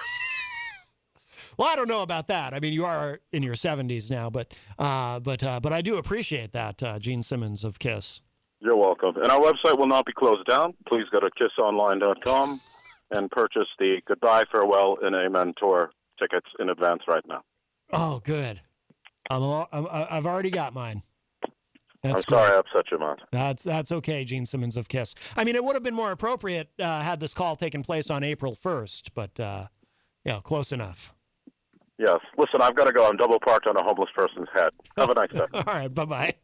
Well, I don't know about that. I mean, you are in your 70s now, but I do appreciate that, Gene Simmons of KISS. You're welcome. And our website will not be closed down. Please go to kissonline.com and purchase the Goodbye, Farewell, and Amen tour tickets in advance right now. Oh, good. I've already got mine. I'm sorry I upset you, Matt. That's okay, Gene Simmons of KISS. I mean, it would have been more appropriate had this call taken place on April 1st, but close enough. Yes. Listen, I've got to go. I'm double parked on a homeless person's head. Have a nice day. All right. Bye-bye.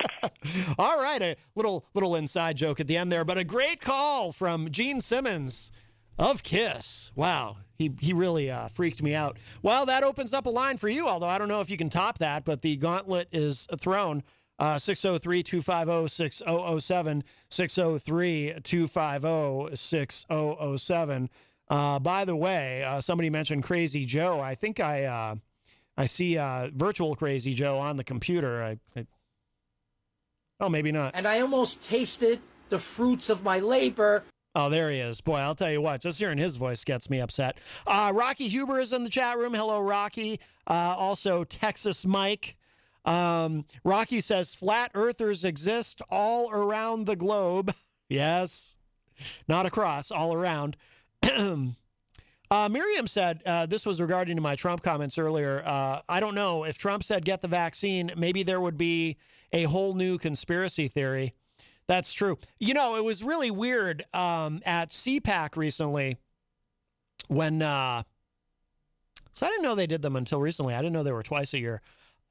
All right. A little inside joke at the end there, but a great call from Gene Simmons of KISS. Wow. He really freaked me out. Well, that opens up a line for you, although I don't know if you can top that, but the gauntlet is thrown. 603-250-6007, 603-250-6007. By the way, somebody mentioned Crazy Joe. I think I see virtual Crazy Joe on the computer. Oh, maybe not. And I almost tasted the fruits of my labor. Oh, there he is. Boy, I'll tell you what, just hearing his voice gets me upset. Rocky Huber is in the chat room. Hello, Rocky. Also, Texas Mike. Rocky says, flat earthers exist all around the globe. Yes. Not across, all around. Miriam said, this was regarding to my Trump comments earlier. I don't know. If Trump said get the vaccine, maybe there would be a whole new conspiracy theory. That's true. You know, it was really weird at CPAC recently when, so I didn't know they did them until recently. I didn't know they were twice a year.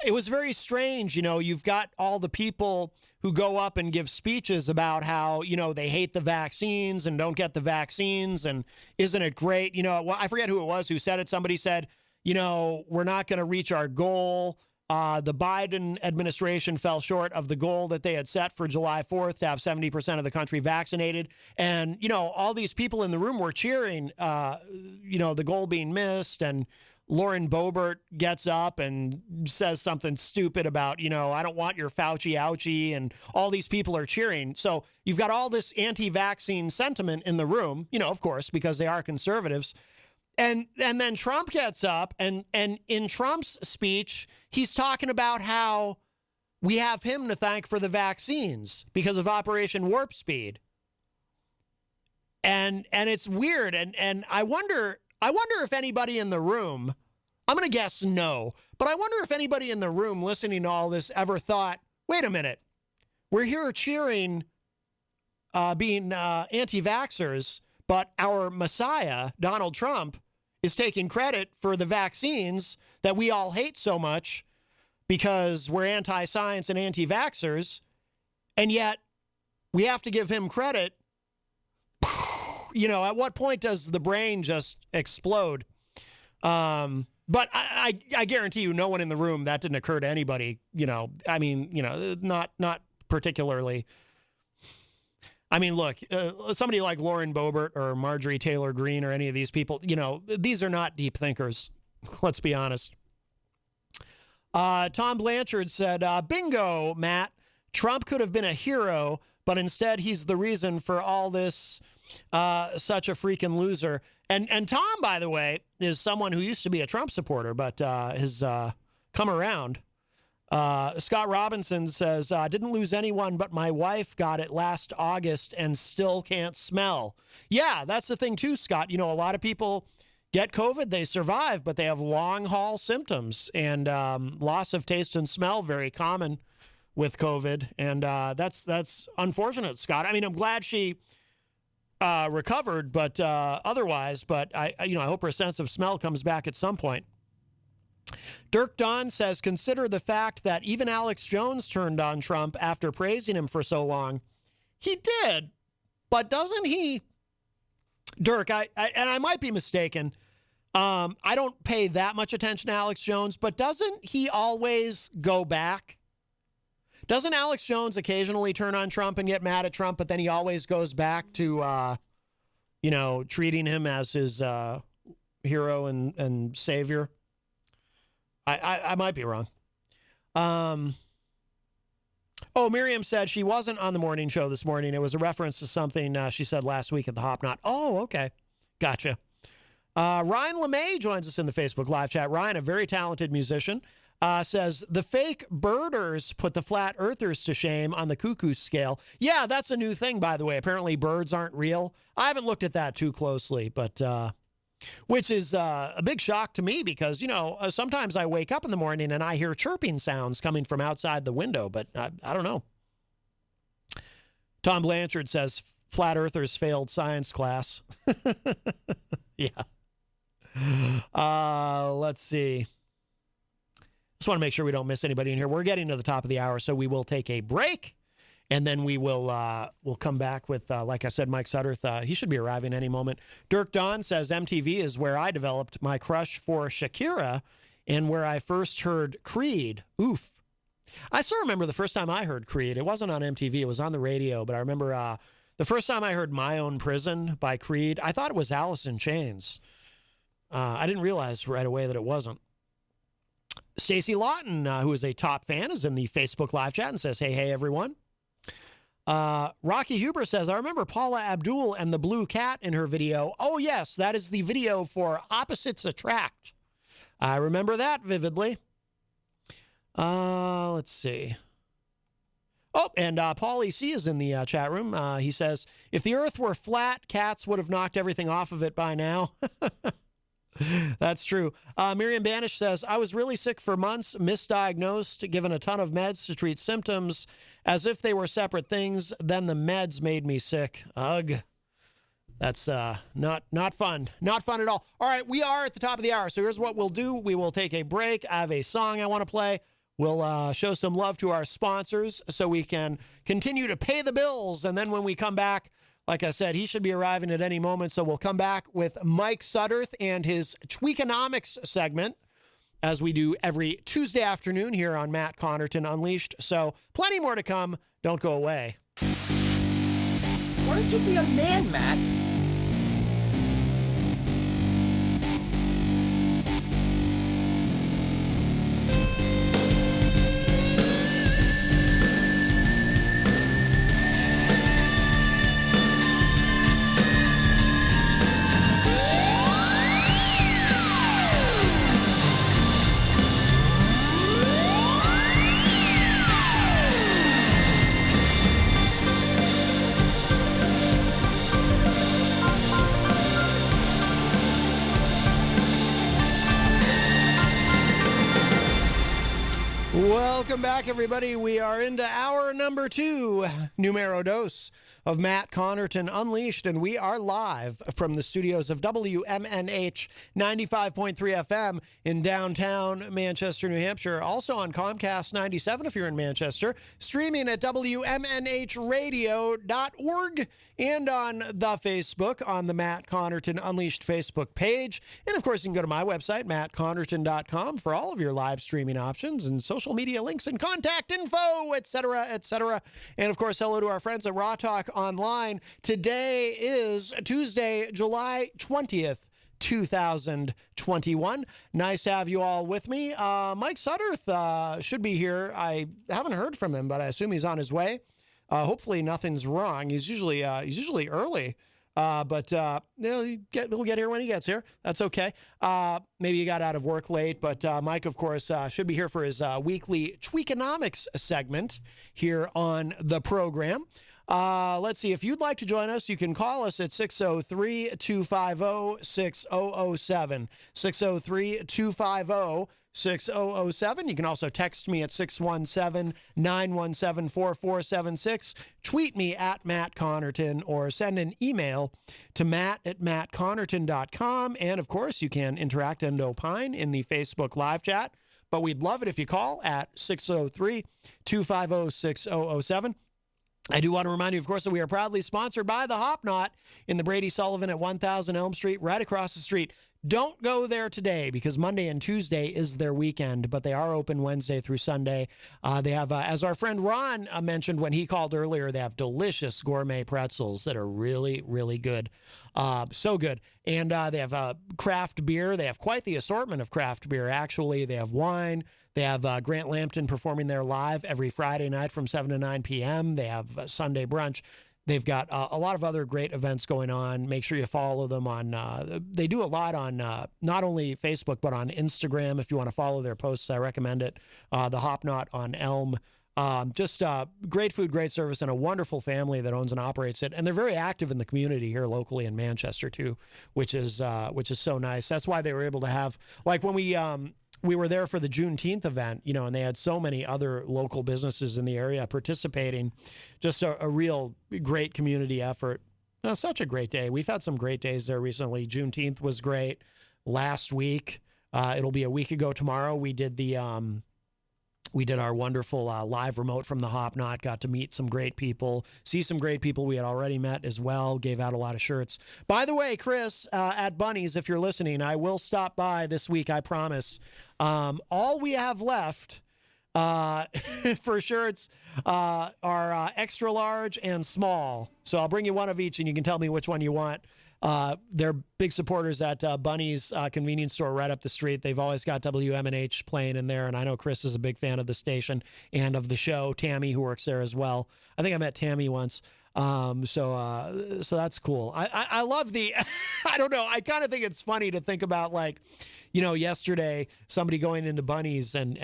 It was very strange. You know, you've got all the people who go up and give speeches about how, you know, they hate the vaccines and don't get the vaccines. And isn't it great? You know, I forget who it was who said it. Somebody said, you know, we're not going to reach our goal. The Biden administration fell short of the goal that they had set for July 4th to have 70% of the country vaccinated. And, you know, all these people in the room were cheering, you know, the goal being missed. And Lauren Boebert gets up and says something stupid about, you know, I don't want your Fauci ouchie. And all these people are cheering. So you've got all this anti-vaccine sentiment in the room, you know, of course, because they are conservatives. And then Trump gets up and in Trump's speech, he's talking about how we have him to thank for the vaccines because of Operation Warp Speed. And it's weird. And I wonder if anybody in the room, I'm going to guess no, but I wonder if anybody in the room listening to all this ever thought, wait a minute, we're here cheering being anti-vaxxers, but our messiah, Donald Trump, is taking credit for the vaccines that we all hate so much because we're anti-science and anti-vaxxers, and yet we have to give him credit. You know, at what point does the brain just explode? But I guarantee you no one in the room, that didn't occur to anybody, you know. I mean, you know, not particularly. I mean, look, somebody like Lauren Boebert or Marjorie Taylor Greene or any of these people, you know, these are not deep thinkers. Let's be honest. Tom Blanchard said, bingo, Matt. Trump could have been a hero, but instead he's the reason for all this, such a freaking loser. And Tom, by the way, is someone who used to be a Trump supporter, but has come around. Scott Robinson says, didn't lose anyone, but my wife got it last August and still can't smell. Yeah, that's the thing too, Scott. You know, a lot of people get COVID, they survive, but they have long haul symptoms, and loss of taste and smell, very common with COVID. And that's unfortunate, Scott. I mean, I'm glad she recovered, but otherwise, but I hope her sense of smell comes back at some point. Dirk Don says, consider the fact that even Alex Jones turned on Trump after praising him for so long. He did, but doesn't he? Dirk, I might be mistaken. I don't pay that much attention to Alex Jones, but doesn't he always go back? Doesn't Alex Jones occasionally turn on Trump and get mad at Trump, but then he always goes back to, treating him as his hero and savior? I might be wrong. Miriam said she wasn't on the morning show this morning. It was a reference to something she said last week at the Hop Knot. Oh, okay. Gotcha. Ryan LeMay joins us in the Facebook live chat. Ryan, a very talented musician, says the fake birders put the flat earthers to shame on the cuckoo scale. Yeah, that's a new thing, by the way. Apparently birds aren't real. I haven't looked at that too closely, but which is a big shock to me because, sometimes I wake up in the morning and I hear chirping sounds coming from outside the window, but I don't know. Tom Blanchard says flat earthers failed science class. Yeah. Let's see. Just want to make sure we don't miss anybody in here. We're getting to the top of the hour, so we will take a break, and then we will we'll come back with, like I said, Mike Sudderth. He should be arriving any moment. Dirk Don says MTV is where I developed my crush for Shakira and where I first heard Creed. Oof. I still remember the first time I heard Creed. It wasn't on MTV. It was on the radio, but I remember the first time I heard My Own Prison by Creed, I thought it was Alice in Chains. I didn't realize right away that it wasn't. Stacey Lawton, who is a top fan, is in the Facebook live chat and says, hey, everyone. Rocky Huber says, I remember Paula Abdul and the blue cat in her video. Oh, yes, that is the video for Opposites Attract. I remember that vividly. Let's see. Oh, and Pauly C is in the chat room. He says, if the earth were flat, cats would have knocked everything off of it by now. That's true. Miriam Banish says, I was really sick for months, misdiagnosed, given a ton of meds to treat symptoms as if they were separate things. Then the meds made me sick. Ugh. That's not fun. Not fun at all. All right, we are at the top of the hour. So here's what we'll do. We will take a break. I have a song I want to play. We'll show some love to our sponsors so we can continue to pay the bills. And then when we come back, like I said, he should be arriving at any moment. So we'll come back with Mike Sudderth and his Tweakonomics segment, as we do every Tuesday afternoon here on Matt Connarton Unleashed. So plenty more to come. Don't go away. Why don't you be a man, Matt? Welcome back, everybody. We are into hour number 2, numero dos, of Matt Connarton Unleashed, and we are live from the studios of WMNH 95.3 FM in downtown Manchester, New Hampshire. Also on Comcast 97 if you're in Manchester, streaming at WMNHradio.org, and on the Facebook, on the Matt Connarton Unleashed Facebook page. And of course, you can go to my website, mattconnerton.com, for all of your live streaming options and social media links and contact info, etc., etc. And of course, hello to our friends at Raw Talk Online. Today is Tuesday, July 20th. 2021. Nice to have you all with me. Mike Sudderth should be here. I haven't heard from him, but I assume he's on his way. Hopefully nothing's wrong. He's usually early. But he'll get here when he gets here. That's okay. Maybe he got out of work late, but Mike, of course, should be here for his weekly Tweakonomics segment here on the program. Let's see. If you'd like to join us, you can call us at 603-250-6007. 603-250-6007. You can also text me at 617-917-4476. Tweet me at Matt Connarton, or send an email to matt@mattconnerton.com. And of course, you can interact and opine in the Facebook live chat. But we'd love it if you call at 603-250-6007. I do want to remind you, of course, that we are proudly sponsored by the Hop Knot in the Brady Sullivan at 1000 Elm Street, right across the street. Don't go there today because Monday and Tuesday is their weekend, but they are open Wednesday through Sunday. They have, as our friend Ron mentioned when he called earlier, they have delicious gourmet pretzels that are really, really good. So good. And they have craft beer. They have quite the assortment of craft beer, actually. They have wine. They have Grant Lampton performing there live every Friday night from 7 to 9 p.m. They have Sunday brunch. They've got a lot of other great events going on. Make sure you follow them on, they do a lot on not only Facebook, but on Instagram. If you want to follow their posts, I recommend it. The Hop Knot on Elm. Just great food, great service, and a wonderful family that owns and operates it. And they're very active in the community here locally in Manchester too, which is so nice. That's why they were able to have, like when we were there for the Juneteenth event, and they had so many other local businesses in the area participating. Just a real great community effort. Such a great day. We've had some great days there recently. Juneteenth was great last week. It'll be a week ago tomorrow. We did our wonderful live remote from the Hop Knot, got to meet some great people, see some great people we had already met as well, gave out a lot of shirts. By the way, Chris, at Bunny's, if you're listening, I will stop by this week, I promise. All we have left for shirts are extra large and small. So I'll bring you one of each and you can tell me which one you want. They're big supporters at Bunny's convenience store right up the street. They've always got WMNH playing in there, and I know Chris is a big fan of the station and of the show. Tammy, who works there as well. I think I met Tammy once. So that's cool. I love the, I don't know. I kind of think it's funny to think about, like, yesterday somebody going into Bunny's and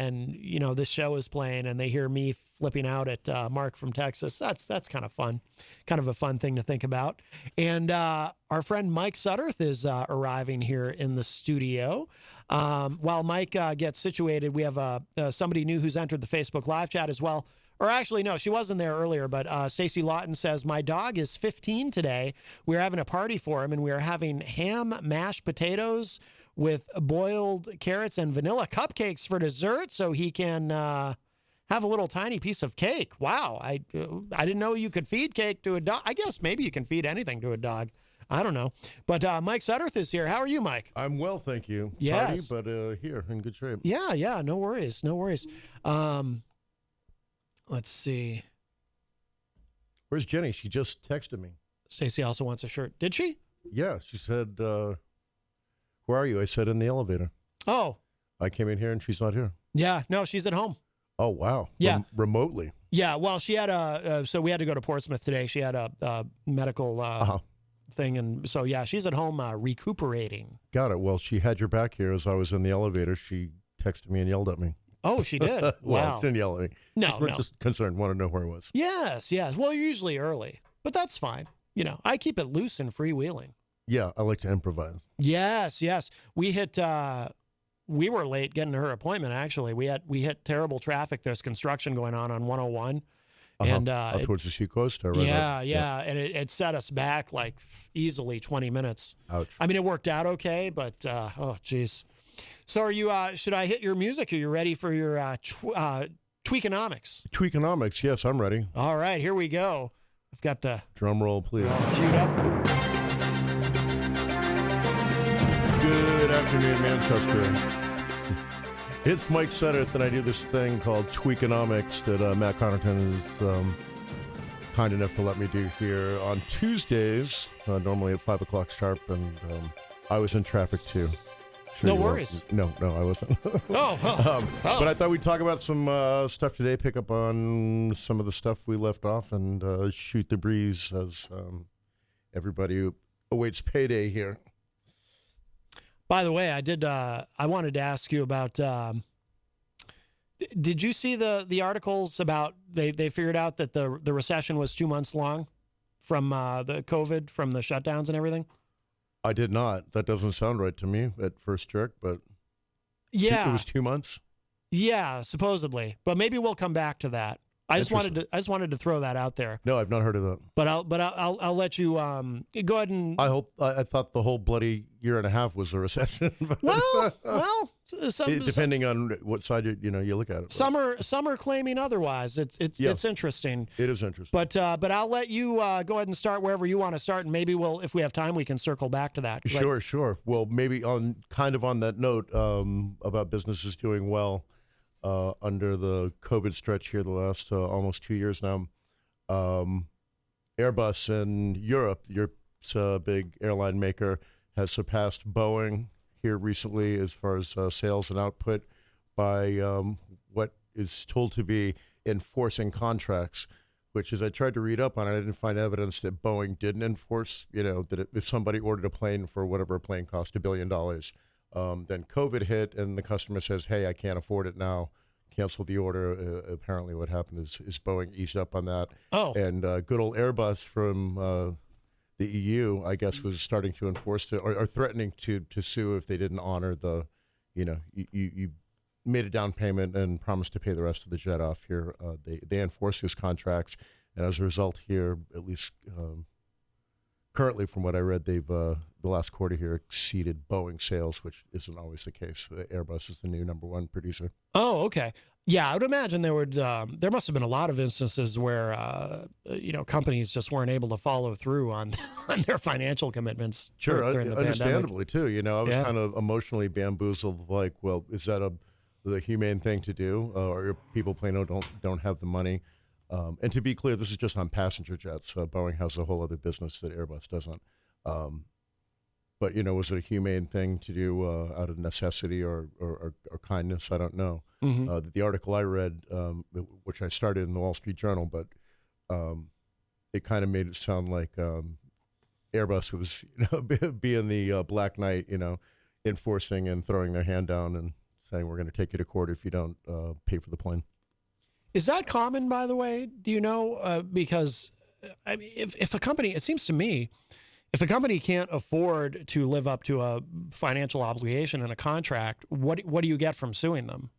this show is playing and they hear me flipping out at Mark from Texas. That's kind of fun, kind of a fun thing to think about. And our friend Mike Sudderth is arriving here in the studio. While Mike gets situated, we have somebody new who's entered the Facebook live chat as well. Or actually, no, she wasn't there earlier, but Stacey Lawton says, my dog is 15 today. We're having a party for him, and we're having ham mashed potatoes with boiled carrots and vanilla cupcakes for dessert so he can have a little tiny piece of cake. Wow, I didn't know you could feed cake to a dog. I guess maybe you can feed anything to a dog. I don't know. But Mike Sudderth is here. How are you, Mike? I'm well, thank you. Yes. Tardy, but here, in good shape. Yeah, no worries. Let's see. Where's Jenny? She just texted me. Stacey also wants a shirt. Did she? Yeah, she said, where are you? I said, in the elevator. Oh. I came in here and she's not here. Yeah, no, she's at home. Oh, wow. Yeah. Remotely. Yeah, well, she had so we had to go to Portsmouth today. She had a medical thing, and so, yeah, she's at home recuperating. Got it. Well, she had your back here as I was in the elevator. She texted me and yelled at me. Oh, she did? Well, Wow. she didn't yell at me. No. Just concerned, want to know where I was. Yes. Well, you're usually early, but that's fine. I keep it loose and freewheeling. Yeah, I like to improvise. Yes. We were late getting to her appointment, actually. We hit terrible traffic. There's construction going on 101. And Up towards the Seacoast? Right? Yeah. And it set us back like easily 20 minutes. Ouch. I mean, it worked out okay, but oh, geez. So are you, should I hit your music? Are you ready for your Tweakonomics? Tweakonomics, yes, I'm ready. All right, here we go. I've got the drum roll, please. Queued up. Good afternoon, Manchester. It's Mike Sudderth, and I do this thing called Tweakonomics that Matt Connarton is kind enough to let me do here on Tuesdays, normally at 5 o'clock sharp, and I was in traffic too. No worries. No, I wasn't. But I thought we'd talk about some stuff today, pick up on some of the stuff we left off, and shoot the breeze as everybody awaits payday here. By the way, I wanted to ask you about, did you see the articles about, they figured out that the recession was 2 months long from the COVID, from the shutdowns and everything? I did not. That doesn't sound right to me at first jerk, but yeah, it was 2 months. Yeah, supposedly, but maybe we'll come back to that. I just wanted to throw that out there. No, I've not heard of that. But I'll let you go ahead and. I thought the whole bloody year and a half was a recession. well, depending on what side you look at it. Some are claiming otherwise. It's interesting. It is interesting. But I'll let you go ahead and start wherever you want to start, and maybe if we have time, we can circle back to that. Sure. Well, maybe on that note about businesses doing well. Under the COVID stretch here, the last almost 2 years now, Airbus in Europe's a big airline maker, has surpassed Boeing here recently as far as sales and output by what is told to be enforcing contracts, which is I tried to read up on it. I didn't find evidence that Boeing didn't enforce, that if somebody ordered a plane for whatever a plane cost, $1 billion, then COVID hit and the customer says, hey, I can't afford it now, cancel the order. Apparently what happened is Boeing eased up on that. Oh. And good old Airbus from the EU, I guess, was starting to enforce it or threatening to sue if they didn't honor the, you made a down payment and promised to pay the rest of the jet off here. They enforce these contracts. And as a result here, at least currently, from what I read, they've the last quarter here exceeded Boeing sales, which isn't always the case. Airbus is the new number one producer. Oh, okay. Yeah, I would imagine there must have been a lot of instances where companies just weren't able to follow through on their financial commitments. Sure, during the understandably pandemic. too. I was kind of emotionally bamboozled. Like, well, is that the humane thing to do, or people plain don't have the money? And to be clear, this is just on passenger jets. Boeing has a whole other business that Airbus doesn't. But, was it a humane thing to do out of necessity or kindness? I don't know. Mm-hmm. The article I read, which I started in the Wall Street Journal, but it kind of made it sound like Airbus was, being the Black Knight, enforcing and throwing their hand down and saying, we're going to take you to court if you don't pay for the plane. Is that common, by the way? Do you know? Because I mean, if a company, it seems to me, if a company can't afford to live up to a financial obligation in a contract, what do you get from suing them?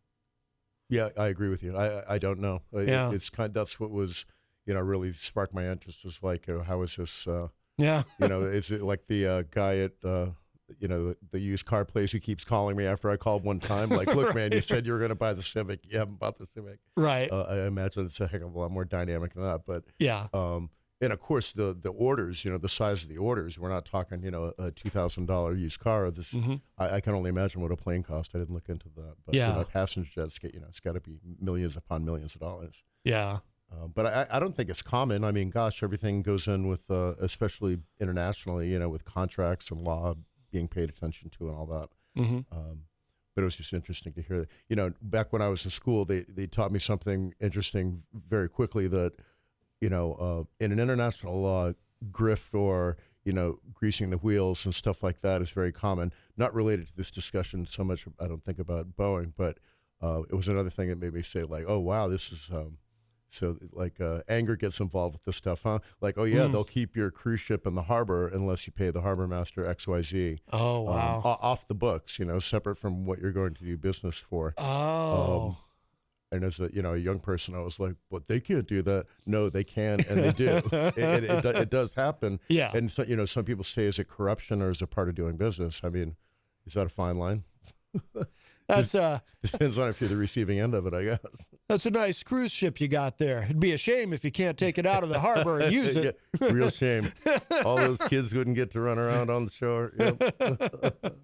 Yeah, I agree with you. I don't know. Yeah. That's what was, really sparked my interest. Is like, how is this? Yeah. Is it like the guy at, the used car place who keeps calling me after I called one time? Like, look, man, you said you were going to buy the Civic. You haven't bought the Civic. Right. I imagine it's a heck of a lot more dynamic than that. But yeah. And of course, the orders, the size of the orders, we're not talking, a $2,000 used car. This, I can only imagine what a plane cost. I didn't look into that. But, Yeah. Passenger jets, it's got to be millions upon millions of dollars. Yeah. But I don't think it's common. I mean, gosh, everything goes in with, especially internationally, with contracts and law being paid attention to and all that. But it was just interesting to hear that. Back when I was in school, they taught me something interesting very quickly that, in an international law, grift or, greasing the wheels and stuff like that is very common. Not related to this discussion so much, I don't think, about Boeing, but it was another thing that made me say, like, oh, wow, this is, so like anger gets involved with this stuff, huh? Like, oh, yeah, they'll keep your cruise ship in the harbor unless you pay the harbor master XYZ. Oh, wow. Off the books, separate from what you're going to do business for. Oh. And as a young person, I was like, "But they can't do that." No, they can, and they do. It does happen. Yeah. And so, some people say, "Is it corruption or is it part of doing business?" I mean, is that a fine line? That's Depends on if you're the receiving end of it, I guess. That's a nice cruise ship you got there. It'd be a shame if you can't take it out of the harbor and use it. Yeah, real shame. All those kids wouldn't get to run around on the shore. Yep.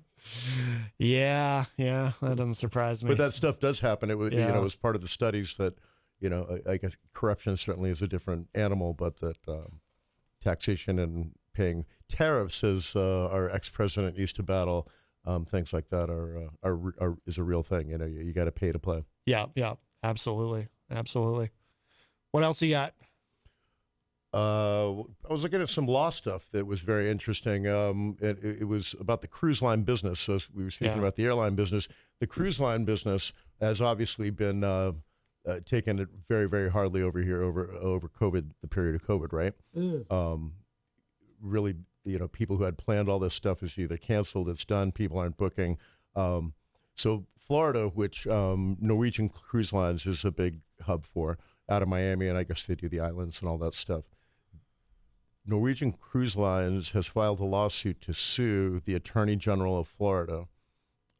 Yeah, that doesn't surprise me. But that stuff does happen. It was, it was part of the studies that, I guess corruption certainly is a different animal, but that taxation and paying tariffs, as our ex-president used to battle, things like that is a real thing. You got to pay to play. Yeah, absolutely. What else you got? I was looking at some law stuff that was very interesting. It was about the cruise line business. So we were speaking about the airline business. The cruise line business has obviously been taken it very, very hardly over here over COVID, the period of COVID, right? Really, people who had planned all this stuff is either canceled, it's done, people aren't booking. So Florida, which Norwegian Cruise Lines is a big hub for, out of Miami, and I guess they do the islands and all that stuff. Norwegian Cruise Lines has filed a lawsuit to sue the Attorney General of Florida.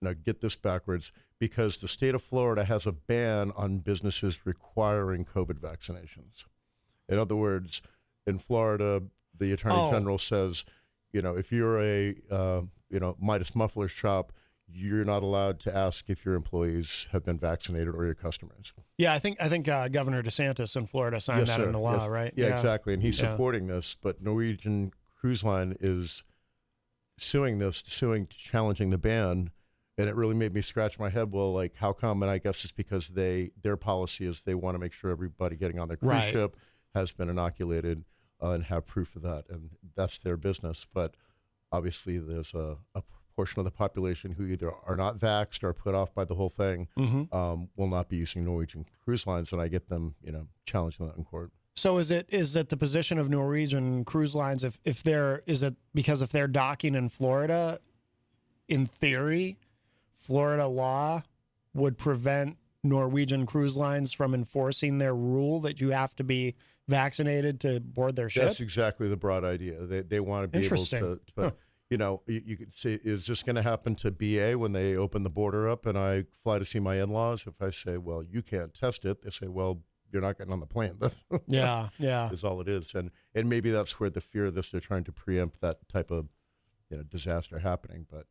Now, get this backwards, because the state of Florida has a ban on businesses requiring COVID vaccinations. In other words, in Florida, the Attorney General says, if you're a, Midas Muffler shop, you're not allowed to ask if your employees have been vaccinated or your customers. Yeah, I think Governor DeSantis in Florida signed that into law, right? Yeah, exactly. And he's supporting this, but Norwegian Cruise Line is challenging the ban. And it really made me scratch my head. Well, like, how come? And I guess it's because their policy is they want to make sure everybody getting on their cruise ship has been inoculated and have proof of that. And that's their business. But obviously there's a portion of the population who either are not vaxxed or put off by the whole thing, will not be using Norwegian Cruise Lines, and I get them, challenging that in court. So is it the position of Norwegian Cruise Lines if they're docking in Florida, in theory, Florida law would prevent Norwegian Cruise Lines from enforcing their rule that you have to be vaccinated to board their ship? That's exactly the broad idea. They want to be able to. But, you could say, is this going to happen to BA when they open the border up and I fly to see my in-laws? If I say, well, you can't test it, they say, well, you're not getting on the plane. Yeah. Is all it is. And maybe that's where the fear of this, they're trying to preempt that type of disaster happening. But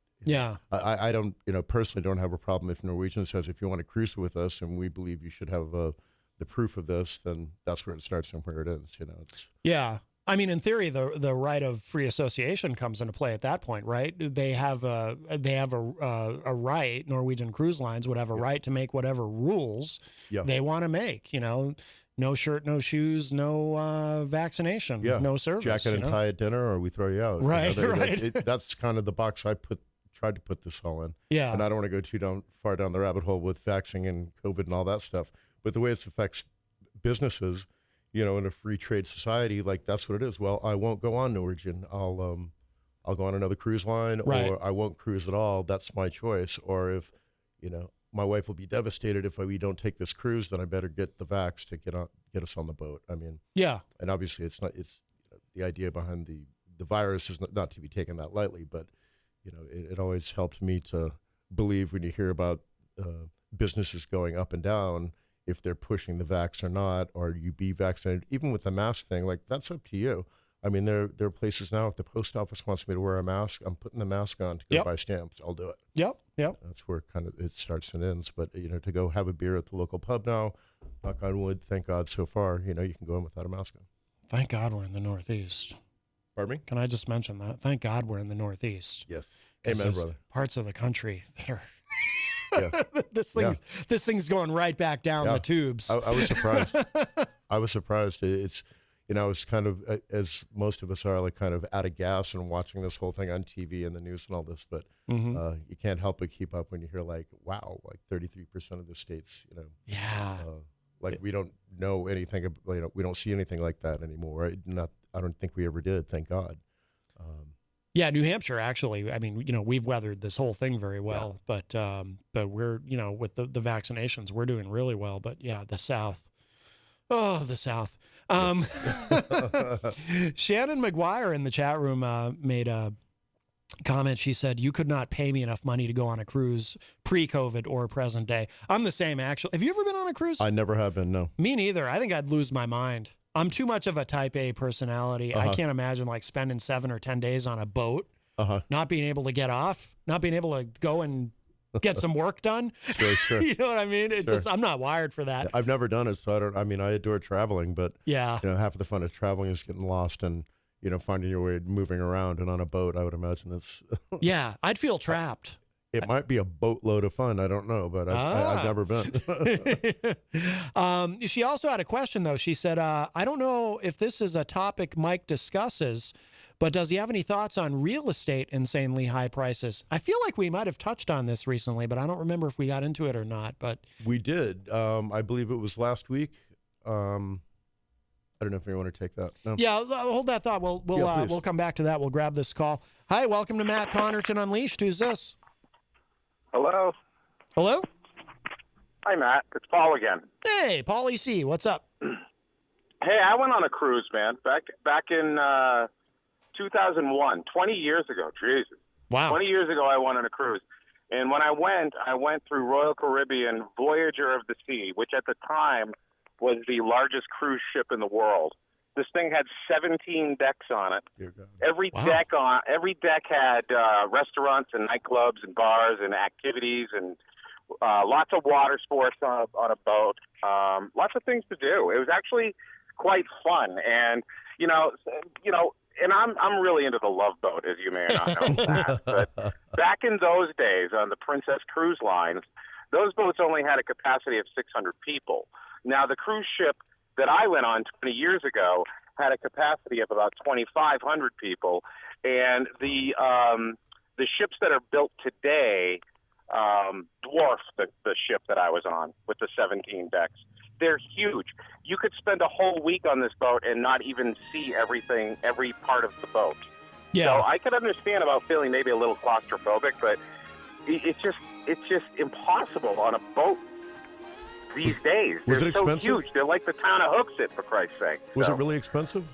I don't, personally don't have a problem if Norwegian says, if you want to cruise with us and we believe you should have the proof of this, then that's where it starts and where it ends. Yeah. I mean, in theory, the right of free association comes into play at that point, right? They have a right. Norwegian Cruise Lines would have a right to make whatever rules they want to make. no shirt, no shoes, no vaccination, Yeah. no service. Jacket and tie at dinner, or we throw you out. Right, right. That's kind of the box I tried to put this all in. Yeah. And I don't want to go too far down the rabbit hole with vaccine and COVID and all that stuff. But the way it affects businesses, in a free trade society, like that's what it is. Well, I won't go on Norwegian. I'll go on another cruise line, Right. or I won't cruise at all. That's my choice. Or if, my wife will be devastated if we don't take this cruise, then I better get the vax to get us on the boat. I mean, Yeah. and obviously it's the idea behind the virus is not to be taken that lightly, but it always helps me to believe when you hear about businesses going up and down, if they're pushing the vax or not, or you be vaccinated, even with the mask thing, like that's up to you. I mean, there are places now, if the post office wants me to wear a mask, I'm putting the mask on to go Yep. buy stamps. I'll do it. Yep. That's where kind of it starts and ends. But, to go have a beer at the local pub now, knock on wood, thank God so far, you can go in without a mask on. Thank God we're in the Northeast. Pardon me? Can I just mention that? Thank God we're in the Northeast. Yes. 'Cause Amen, there's brother. parts of the country that are Yeah. this thing's going right back down Yeah. the tubes. I was surprised. I was surprised. It's, it's kind of, as most of us are, like kind of out of gas and watching this whole thing on TV and the news and all this, but you can't help but keep up when you hear like, wow, like 33% of the states, Yeah. like we don't know anything, we don't see anything like that anymore. Right? I don't think we ever did, thank God. Yeah, New Hampshire, actually, I mean, we've weathered this whole thing very well, but we're, with the vaccinations, we're doing really well. But yeah, the South. Oh, the South. Shannon McGuire in the chat room made a comment. She said, you could not pay me enough money to go on a cruise pre-COVID or present day. I'm the same, actually. Have you ever been on a cruise? I never have been, no. Me neither. I think I'd lose my mind. I'm too much of a type A personality. I can't imagine like spending 7 or 10 days on a boat, not being able to get off, not being able to go and get some work done. Sure. You know what I mean? I'm not wired for that. I've never done it, so I adore traveling, but Yeah. half of the fun of traveling is getting lost and, finding your way moving around, and on a boat, I would imagine it's Yeah, I'd feel trapped. it might be a boatload of fun. I don't know, but I've never been. She also had a question, though. She said, I don't know if this is a topic Mike discusses, but does he have any thoughts on real estate insanely high prices? I feel like we might have touched on this recently, but I don't remember if we got into it or not. But We did. I believe it was last week. I don't know if you want to take that. No. yeah, hold that thought. We'll come back to that. We'll grab this call. Hi, welcome to Matt Connarton Unleashed. Who's this? Hello. Hello? Hi, Matt. It's Paul again. Hey, Pauly C. What's up? Hey, I went on a cruise, man, back in 2001, 20 years ago. Jesus. Wow. 20 years ago, I went on a cruise. And when I went through Royal Caribbean Voyager of the Sea, which at the time was the largest cruise ship in the world. This thing had 17 decks on it. Dear God. Every deck had restaurants and nightclubs and bars and activities and lots of water sports on a boat. Lots of things to do. It was actually quite fun. And and I'm really into the Love Boat, as you may or not know that. But back in those days on the Princess Cruise Lines, those boats only had a capacity of 600 people. Now, the cruise ship that I went on 20 years ago had a capacity of about 2,500 people, and the ships that are built today dwarf the ship that I was on with the 17 decks. They're huge. You could spend a whole week on this boat and not even see everything, every part of the boat. Yeah. So I could understand about feeling maybe a little claustrophobic, but it's just impossible on a boat these days. Was They're it so expensive? huge. They're like the town of Hooksett, for Christ's sake. Was So, it really expensive?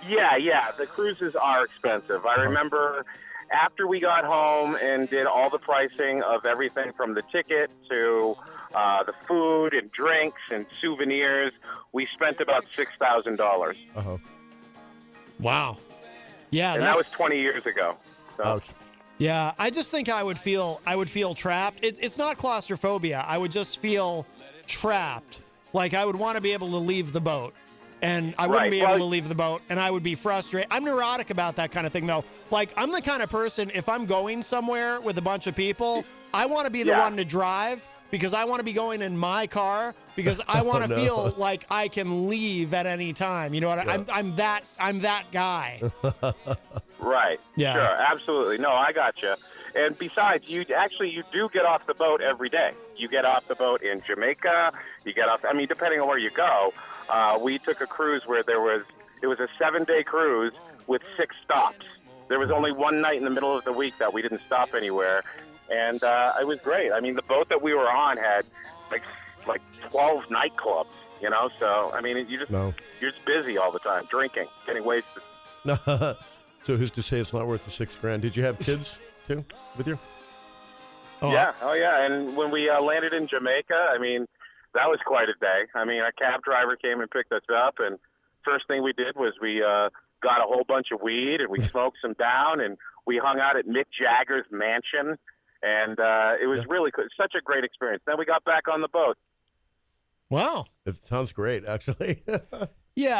Yeah. The cruises are expensive. I remember after we got home and did all the pricing of everything from the ticket to the food and drinks and souvenirs, we spent about $6,000. Uh-huh. Wow. Yeah. And that was 20 years ago. So. Ouch. Yeah, I just think I would feel trapped. It's not claustrophobia. I would just feel trapped. Like I would want to be able to leave the boat, and I wouldn't be able to leave the boat, and I would be frustrated. I'm neurotic about that kind of thing, though. Like I'm the kind of person, if I'm going somewhere with a bunch of people, I want to be the one to drive, because I want to be going in my car because I want to feel like I can leave at any time. You know what? Yeah. I'm that guy. Right. Yeah. Sure. Absolutely. No, I got you. And besides, you do get off the boat every day. You get off the boat in Jamaica. You get off. I mean, depending on where you go. We took a cruise where it was a 7-day cruise with 6 stops. There was only one night in the middle of the week that we didn't stop anywhere, and it was great. I mean, the boat that we were on had like 12 nightclubs. You know, so I mean, you're just busy all the time, drinking, getting wasted. So who's to say it's not worth the $6,000? Did you have kids too with you? Oh, Yeah. Oh, yeah. And when we landed in Jamaica, I mean, that was quite a day. I mean, a cab driver came and picked us up, and first thing we did was we got a whole bunch of weed, and we smoked some down, and we hung out at Mick Jagger's mansion, and it was really such a great experience. Then we got back on the boat. Wow. It sounds great, actually. Yeah,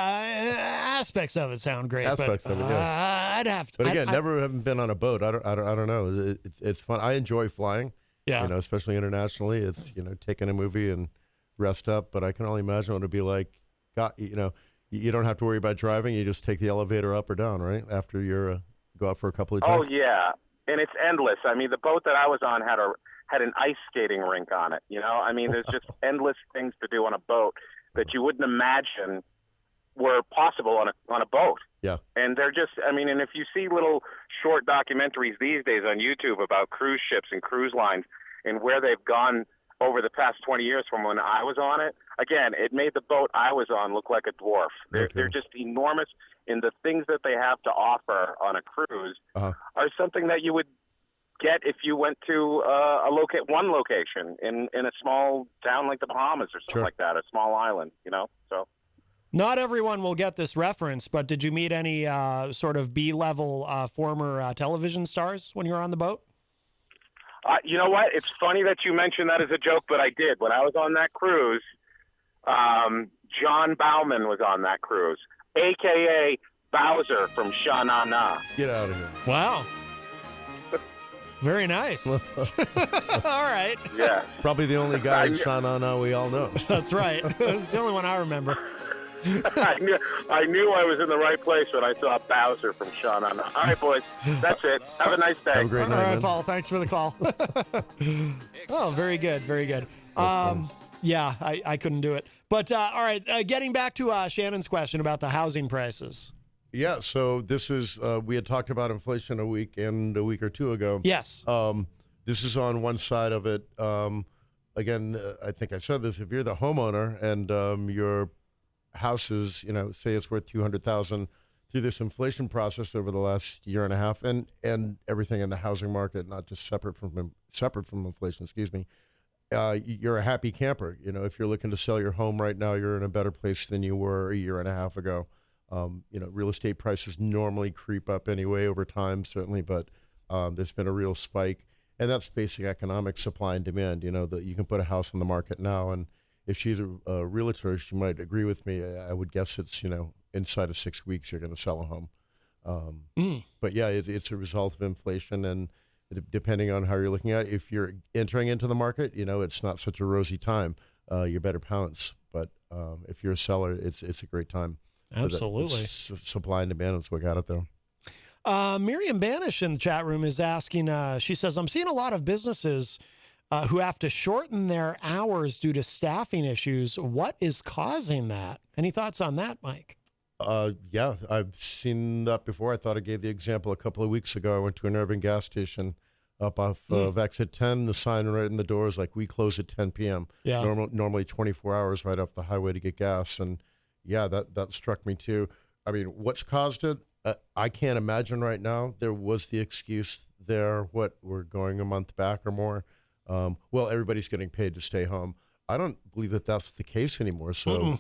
aspects of it sound great. Aspects but, of it, yeah. I'd have to. But again, never haven't been on a boat. I don't know. It's fun. I enjoy flying. Yeah. You know, especially internationally. It's taking a movie and rest up. But I can only imagine what it'd be like. You don't have to worry about driving. You just take the elevator up or down, right? After you go out for a couple of drinks. Oh yeah, and it's endless. I mean, the boat that I was on had an ice skating rink on it. You know, I mean, there's just endless things to do on a boat that you wouldn't imagine were possible on a boat. Yeah. And they're just, I mean, and if you see little short documentaries these days on YouTube about cruise ships and cruise lines and where they've gone over the past 20 years from when I was on it, again, it made the boat I was on look like a dwarf. They're just enormous, and the things that they have to offer on a cruise are something that you would get if you went to one location in a small town like the Bahamas or something like that, a small island, so. Not everyone will get this reference, but did you meet any sort of B-level former television stars when you were on the boat? You know what? It's funny that you mentioned that as a joke, but I did. When I was on that cruise, John Bauman was on that cruise, a.k.a. Bowser from Sha Na Na. Get out of here. Wow. Very nice. All right. Yeah. Probably the only guy in Sha Na Na we all know. That's right. It's the only one I remember. I knew I was in the right place when I saw Bowser from Sha Na Na. All right, boys. That's it. Have a nice day. Have a great night, All right, man. Paul. Thanks for the call. Oh, very good. Very good. Yeah, I couldn't do it. But all right, getting back to Shannon's question about the housing prices. Yeah, so this is, we had talked about inflation a week or two ago. Yes. This is on one side of it. Again, I think I said this, if you're the homeowner and your house is, say it's worth $200,000 through this inflation process over the last year and a half, and everything in the housing market, not just separate from inflation, excuse me, you're a happy camper. If you're looking to sell your home right now, you're in a better place than you were a year and a half ago. Real estate prices normally creep up anyway over time, certainly, but there's been a real spike, and that's basic economic supply and demand. That you can put a house on the market now, and if she's a realtor, she might agree with me. I would guess it's inside of 6 weeks you're going to sell a home. But yeah, it's a result of inflation, and depending on how you're looking at it, if you're entering into the market, it's not such a rosy time. You better pounce. But if you're a seller, it's a great time. Absolutely. So supply and demand is what got it there. Miriam Banish in the chat room is asking, she says, I'm seeing a lot of businesses who have to shorten their hours due to staffing issues. What is causing that? Any thoughts on that, Mike? Yeah, I've seen that before. I thought I gave the example a couple of weeks ago. I went to an Irving gas station up off of exit 10. The sign right in the door is like, we close at 10 p.m. Yeah. Normally 24 hours right off the highway to get gas. And yeah, that struck me too. I mean, what's caused it? I can't imagine right now. There was the excuse there, we're going a month back or more. Well, everybody's getting paid to stay home. I don't believe that that's the case anymore. So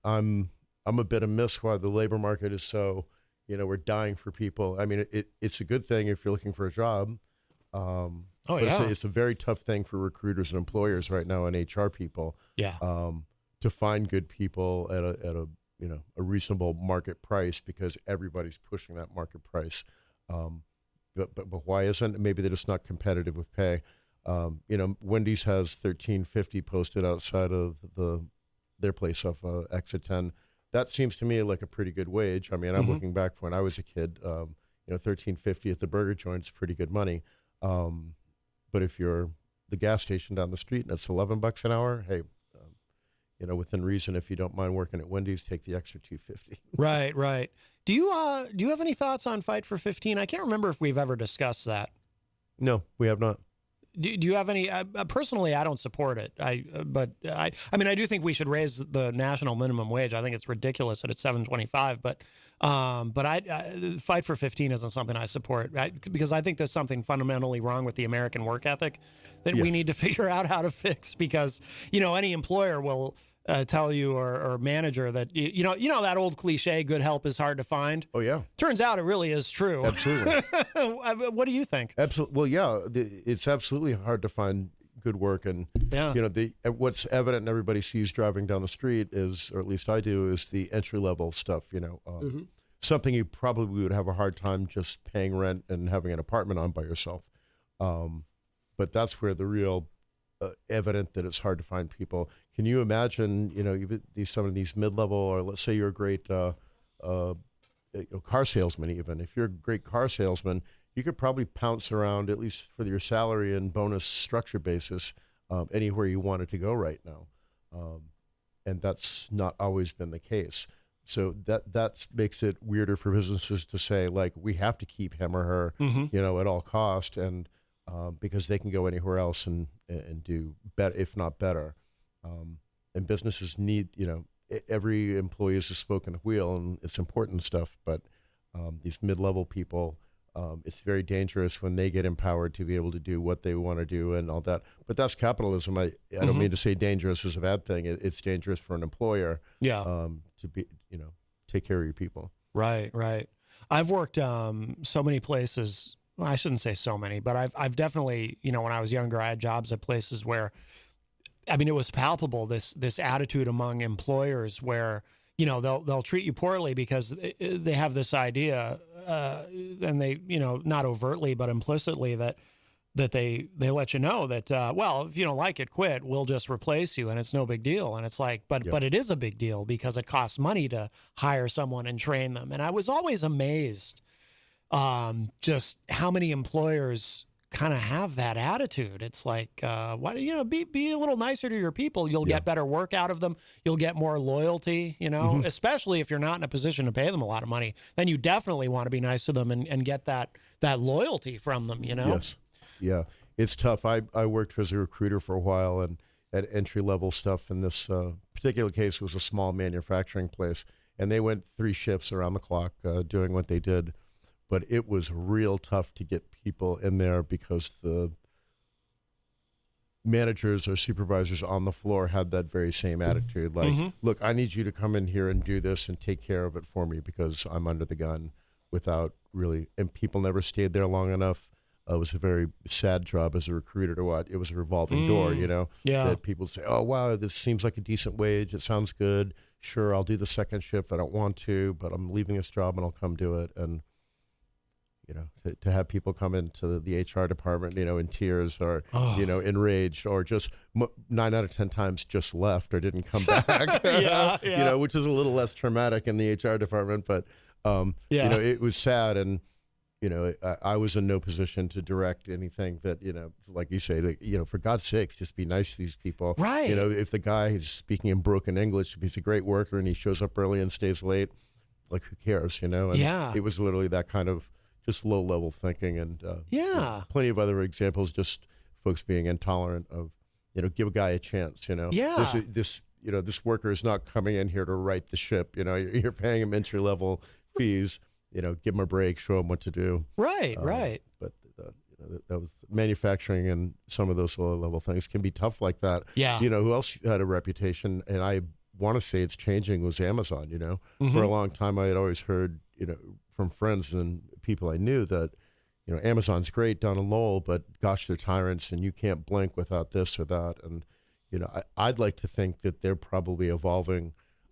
I'm a bit amiss why the labor market is so, we're dying for people. I mean, it's a good thing if you're looking for a job. It's a very tough thing for recruiters and employers right now, and HR people. Yeah. To find good people at a reasonable market price, because everybody's pushing that market price. But why isn't it? Maybe they're just not competitive with pay. Wendy's has $13.50 posted outside of their place off exit 10. That seems to me like a pretty good wage. I mean, I'm looking back when I was a kid. $13.50 at the burger joint is pretty good money. But if you're the gas station down the street and it's $11 an hour, hey, within reason, if you don't mind working at Wendy's, take the extra $2.50. Right. Do you have any thoughts on Fight for 15? I can't remember if we've ever discussed that. No, we have not. Do you have any? Personally, I don't support it. I do think we should raise the national minimum wage. I think it's ridiculous that it's $7.25. But I Fight for 15 isn't something I support because I think there's something fundamentally wrong with the American work ethic that we need to figure out how to fix. Because any employer will tell you or manager that that old cliche, good help is hard to find. Oh yeah, turns out it really is true. Absolutely. What do you think? Absolutely. Well, yeah, it's absolutely hard to find good work, and what's evident and everybody sees driving down the street is, or at least I do, is the entry level stuff. Something you probably would have a hard time just paying rent and having an apartment on by yourself. But that's where the real evident that it's hard to find people. Can you imagine, some of these mid-level, or let's say you're a great car salesman even. If you're a great car salesman, you could probably pounce around, at least for your salary and bonus structure basis, anywhere you wanted to go right now. And that's not always been the case. So that makes it weirder for businesses to say, like, we have to keep him or her, at all cost, and because they can go anywhere else and do better, if not better. And businesses need, every employee is a spoke in the wheel, and it's important stuff. But these mid-level people, it's very dangerous when they get empowered to be able to do what they want to do and all that. But that's capitalism. I don't mean to say dangerous is a bad thing. It's dangerous for an employer. To be, take care of your people. Right. I've worked so many places. Well, I shouldn't say so many, but I've definitely, when I was younger, I had jobs at places where, it was palpable, this attitude among employers where, they'll treat you poorly because they have this idea, and they, not overtly, but implicitly that they let you know that, if you don't like it, quit, we'll just replace you and it's no big deal. And it's like, but it is a big deal because it costs money to hire someone and train them. And I was always amazed just how many employers kind of have that attitude. It's like, why be a little nicer to your people. You'll get better work out of them. You'll get more loyalty, especially if you're not in a position to pay them a lot of money. Then you definitely want to be nice to them and get that loyalty from them, Yes. Yeah. It's tough. I worked as a recruiter for a while and at entry level stuff. In this particular case was a small manufacturing place, and they went 3 shifts around the clock doing what they did. But it was real tough to get people in there because the managers or supervisors on the floor had that very same attitude. Like, look, I need you to come in here and do this and take care of it for me because I'm under the gun, without really, and people never stayed there long enough. It was a very sad job as a recruiter to watch. It was a revolving door, that people say, oh, wow, this seems like a decent wage. It sounds good. Sure, I'll do the second shift. I don't want to, but I'm leaving this job and I'll come do it. And to have people come into the HR department, in tears or, enraged, or just 9 out of 10 times just left or didn't come back, which is a little less traumatic in the HR department. But, it was sad. And, I was in no position to direct anything that, like you say, for God's sakes, just be nice to these people. Right. If the guy is speaking in broken English, if he's a great worker and he shows up early and stays late, like, who cares, And it was literally that kind of just low-level thinking, and plenty of other examples, just folks being intolerant of, give a guy a chance, this worker is not coming in here to right the ship, you're paying him entry-level fees, give him a break, show him what to do. Right. But that was manufacturing, and some of those low-level things can be tough like that. Yeah. Who else had a reputation, and I want to say it's changing, was Amazon, For a long time I had always heard, from friends and people I knew that, Amazon's great down in Lowell, but gosh, they're tyrants and you can't blink without this or that. And, I'd like to think that they're probably evolving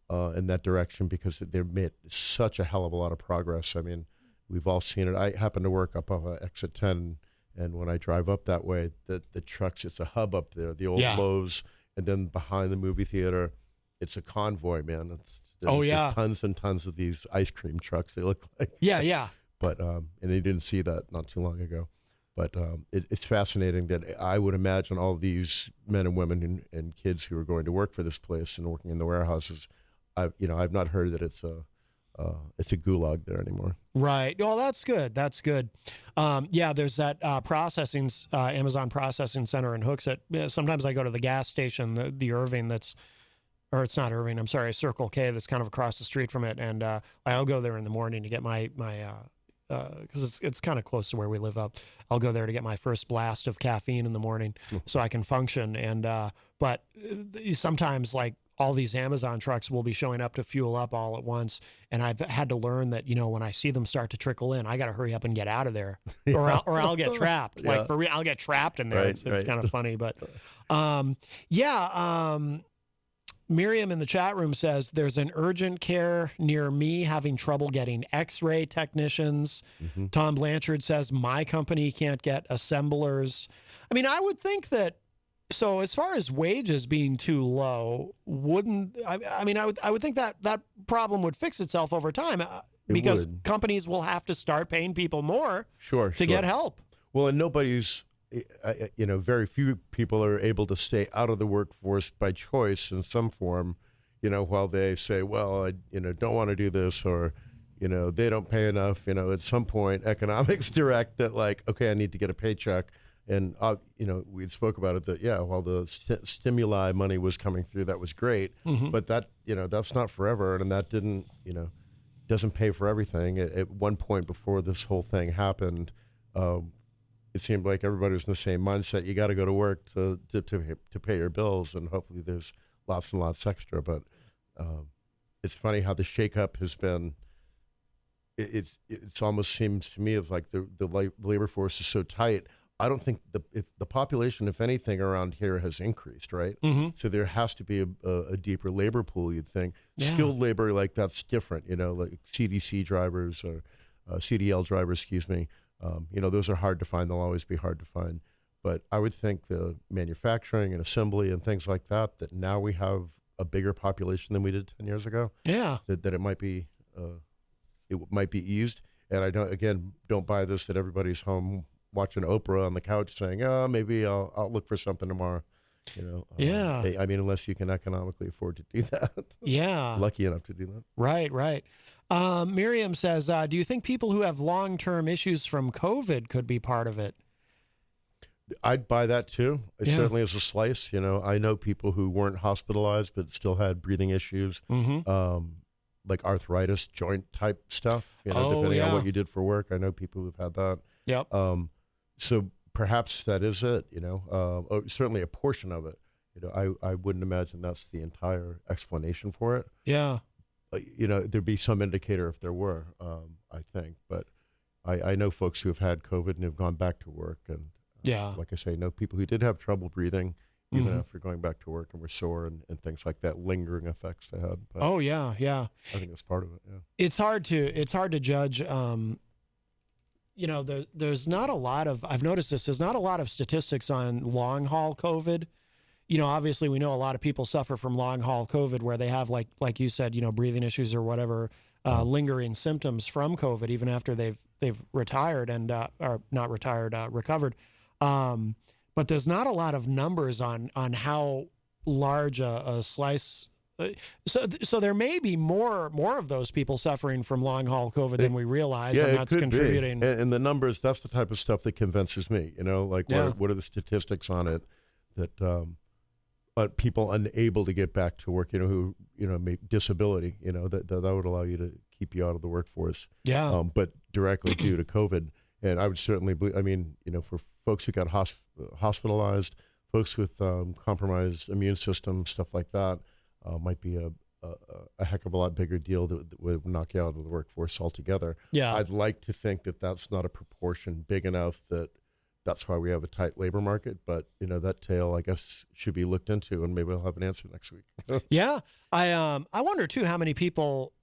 in that direction because they've made such a hell of a lot of progress. I mean, we've all seen it. I happen to work up on exit 10 And when I drive up that way, the trucks, it's a hub up there, the old Lowe's, and then behind the movie theater, it's a convoy, man. There's just tons and tons of these ice cream trucks, they look like. Yeah. But, and you didn't see that not too long ago. But it's fascinating that I would imagine all these men and women and kids who are going to work for this place and working in the warehouses, I've not heard that it's a gulag there anymore. Right. Well, that's good. There's that Amazon processing center in Hooksett. Sometimes I go to the gas station, the Irving it's not Irving, I'm sorry, Circle K that's kind of across the street from it. And I'll go there in the morning to get my because it's kind of close to where we live up. I'll go there to get my first blast of caffeine in the morning so I can function. And but sometimes, like, all these Amazon trucks will be showing up to fuel up all at once. And I've had to learn that, when I see them start to trickle in, I got to hurry up and get out of there or I'll get trapped. Yeah. Like, for real, I'll get trapped in there. Right, it's right. kind of funny, but Miriam in the chat room says there's an urgent care near me having trouble getting x-ray technicians. Mm-hmm. Tom Blanchard says my company can't get assemblers. I mean, I would think that, so as far as wages being too low, I would think that problem would fix itself over time because companies will have to start paying people more to get help. Well, and nobody's, very few people are able to stay out of the workforce by choice in some form, while they say, well, I, don't want to do this, or, they don't pay enough. At some point, economics direct that, like, okay, I need to get a paycheck. And, we spoke about it that, while the stimuli money was coming through, that was great. Mm-hmm. But that, that's not forever. And that didn't, doesn't pay for everything. At one point before this whole thing happened, it seemed like everybody was in the same mindset. You got to go to work to pay your bills, and hopefully there's lots and lots extra. But it's funny how the shakeup has been. It's almost seems to me as like the labor force is so tight. I don't think the population, if anything, around here has increased, right? Mm-hmm. So there has to be a deeper labor pool, you'd think. Yeah. Skilled labor, like, that's different, like CDC drivers or CDL drivers, excuse me. Those are hard to find. They'll always be hard to find. But I would think the manufacturing and assembly and things like that now we have a bigger population than we did 10 years ago. Yeah. That it might be eased. And I don't buy this that everybody's home watching Oprah on the couch saying, oh, maybe I'll look for something tomorrow. Yeah. I mean, unless you can economically afford to do that. Yeah. Lucky enough to do that. Right. Miriam says, do you think people who have long-term issues from COVID could be part of it? I'd buy that too. It certainly is a slice. I know people who weren't hospitalized but still had breathing issues, like arthritis, joint type stuff, depending on what you did for work. I know people who've had that. Yep. So perhaps that is it, certainly a portion of it. I wouldn't imagine that's the entire explanation for it. Yeah. There'd be some indicator if there were, I think. But I know folks who have had COVID and have gone back to work. And like I say, know people who did have trouble breathing even after going back to work and were sore and things like that, lingering effects they had. But I think that's part of it, yeah. It's hard to judge. There's not a lot of, I've noticed this, there's not a lot of statistics on long haul COVID. Obviously we know a lot of people suffer from long haul COVID where they have, like you said, breathing issues or whatever, lingering symptoms from COVID, even after they've retired and, or not retired, recovered. But there's not a lot of numbers on how large a slice. So there may be more of those people suffering from long haul COVID than we realize, and that's contributing. And the numbers, that's the type of stuff that convinces me. What are the statistics on it that people unable to get back to work, who disability, that would allow you to keep you out of the workforce. Yeah. But directly due to COVID, and I would certainly for folks who got hospitalized, folks with compromised immune system, stuff like that. Might be a heck of a lot bigger deal that would knock you out of the workforce altogether. Yeah. I'd like to think that that's not a proportion big enough that that's why we have a tight labor market. But, that tale, I guess, should be looked into, and maybe I'll have an answer next week. Yeah. I wonder, too, how many people,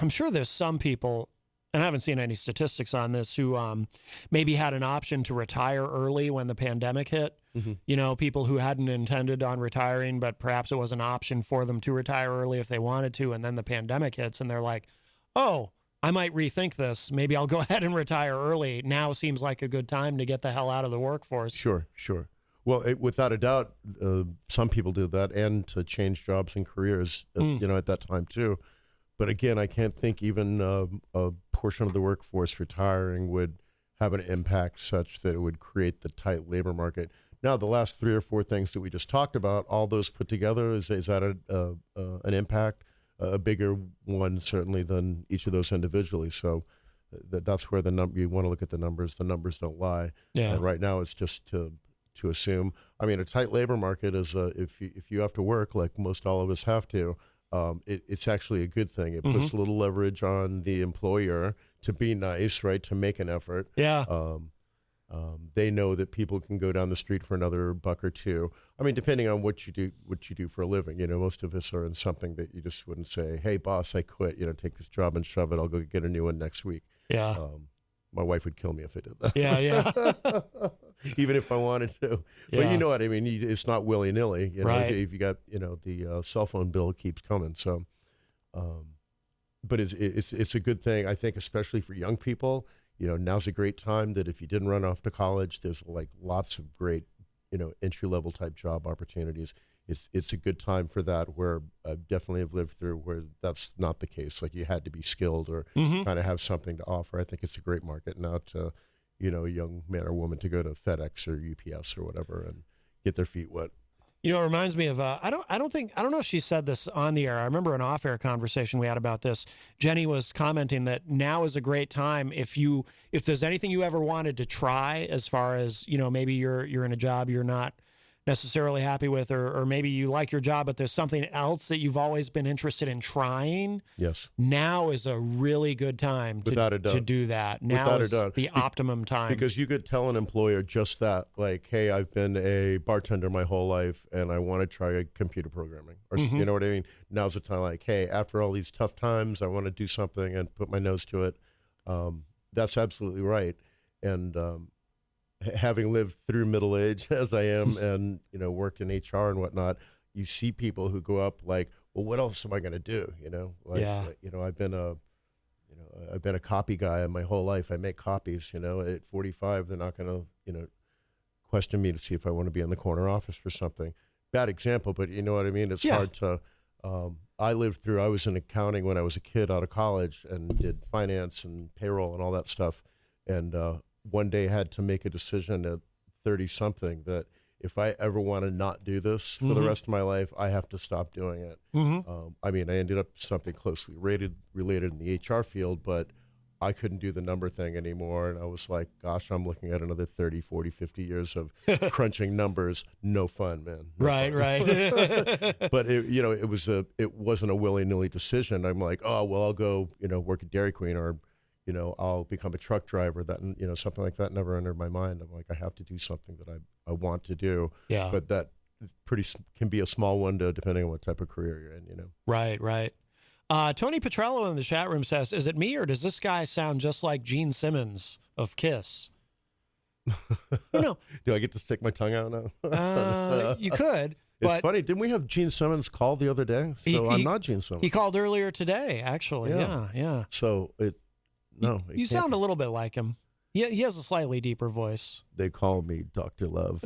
I'm sure there's some people, and I haven't seen any statistics on this, who maybe had an option to retire early when the pandemic hit. You know, people who hadn't intended on retiring, but perhaps it was an option for them to retire early if they wanted to, and then the pandemic hits, and they're like, oh, I might rethink this. Maybe I'll go ahead and retire early. Now seems like a good time to get the hell out of the workforce. Sure. Well, without a doubt, some people do that, and to change jobs and careers, you know, at that time too. But again, I can't think even a portion of the workforce retiring would have an impact such that it would create the tight labor market. Now, the last 3 or 4 things that we just talked about, all those put together, is that an impact? A bigger one, certainly, than each of those individually. So that's where you want to look at the numbers. The numbers don't lie. Yeah. And right now, it's just to assume. I mean, a tight labor market is if you have to work, like most all of us have to, it's actually a good thing. It puts a little leverage on the employer to be nice, right? To make an effort. Yeah. They know that people can go down the street for another buck or two. I mean, depending on what you do for a living. You know, most of us are in something that you just wouldn't say, "Hey, boss, I quit. You know, take this job and shove it. I'll go get a new one next week." Yeah. My wife would kill me if I did that. Yeah. Even if I wanted to. Yeah. But you know what I mean? It's not willy-nilly. You know, Right. if you got, you know, the cell phone bill keeps coming. So, but it's a good thing, I think, especially for young people. You know, now's a great time that if you didn't run off to college, there's like lots of great, you know, entry-level type job opportunities. It's a good time for that, where I definitely have lived through where that's not the case. Like, you had to be skilled or kind of have something to offer. I think it's a great market now to, you know, a young man or woman to go to FedEx or UPS or whatever and get their feet wet. You know, it reminds me of, I don't know if she said this on the air. I remember an off-air conversation we had about this. Jenny was commenting that now is a great time if there's anything you ever wanted to try, as far as, you know, maybe you're in a job you're not necessarily happy with, or maybe you like your job, but there's something else that you've always been interested in trying. Yes. Now is a really good time to do that. Now is the optimum time. Because you could tell an employer just that, like, hey, I've been a bartender my whole life and I want to try computer programming. Or, you know what I mean? Now's the time, like, hey, after all these tough times, I want to do something and put my nose to it. That's absolutely right. And having lived through middle age as I am, and, you know, worked in HR and whatnot, you see people who go up like, well, what else am I going to do? You know, like, you know, I've been a copy guy my whole life. I make copies. You know, at 45, they're not going to, you know, question me to see if I want to be in the corner office for something. Bad example, but you know what I mean? It's hard to. I was in accounting when I was a kid out of college and did finance and payroll and all that stuff, and one day had to make a decision at 30-something that if I ever want to not do this for the rest of my life, I have to stop doing it. I mean, I ended up something closely related in the HR field, but I couldn't do the number thing anymore. And I was like, gosh, I'm looking at another 30, 40, 50 years of crunching numbers. No fun, man. No fun. Right. But it wasn't a willy-nilly decision. I'm like, oh, well, I'll go, you know, work at Dairy Queen, or, you know, I'll become a truck driver. That, you know, something like that never entered my mind. I'm like, I have to do something that I want to do. Yeah. But that can be a small window depending on what type of career you're in, you know. Right. Tony Petrello in the chat room says, is it me or does this guy sound just like Gene Simmons of Kiss? You know, do I get to stick my tongue out now? You could. It's funny. Didn't we have Gene Simmons call the other day? So I'm not Gene Simmons. He called earlier today, actually. Yeah. So you sound a little bit like him. He has a slightly deeper voice. They call me Dr. Love.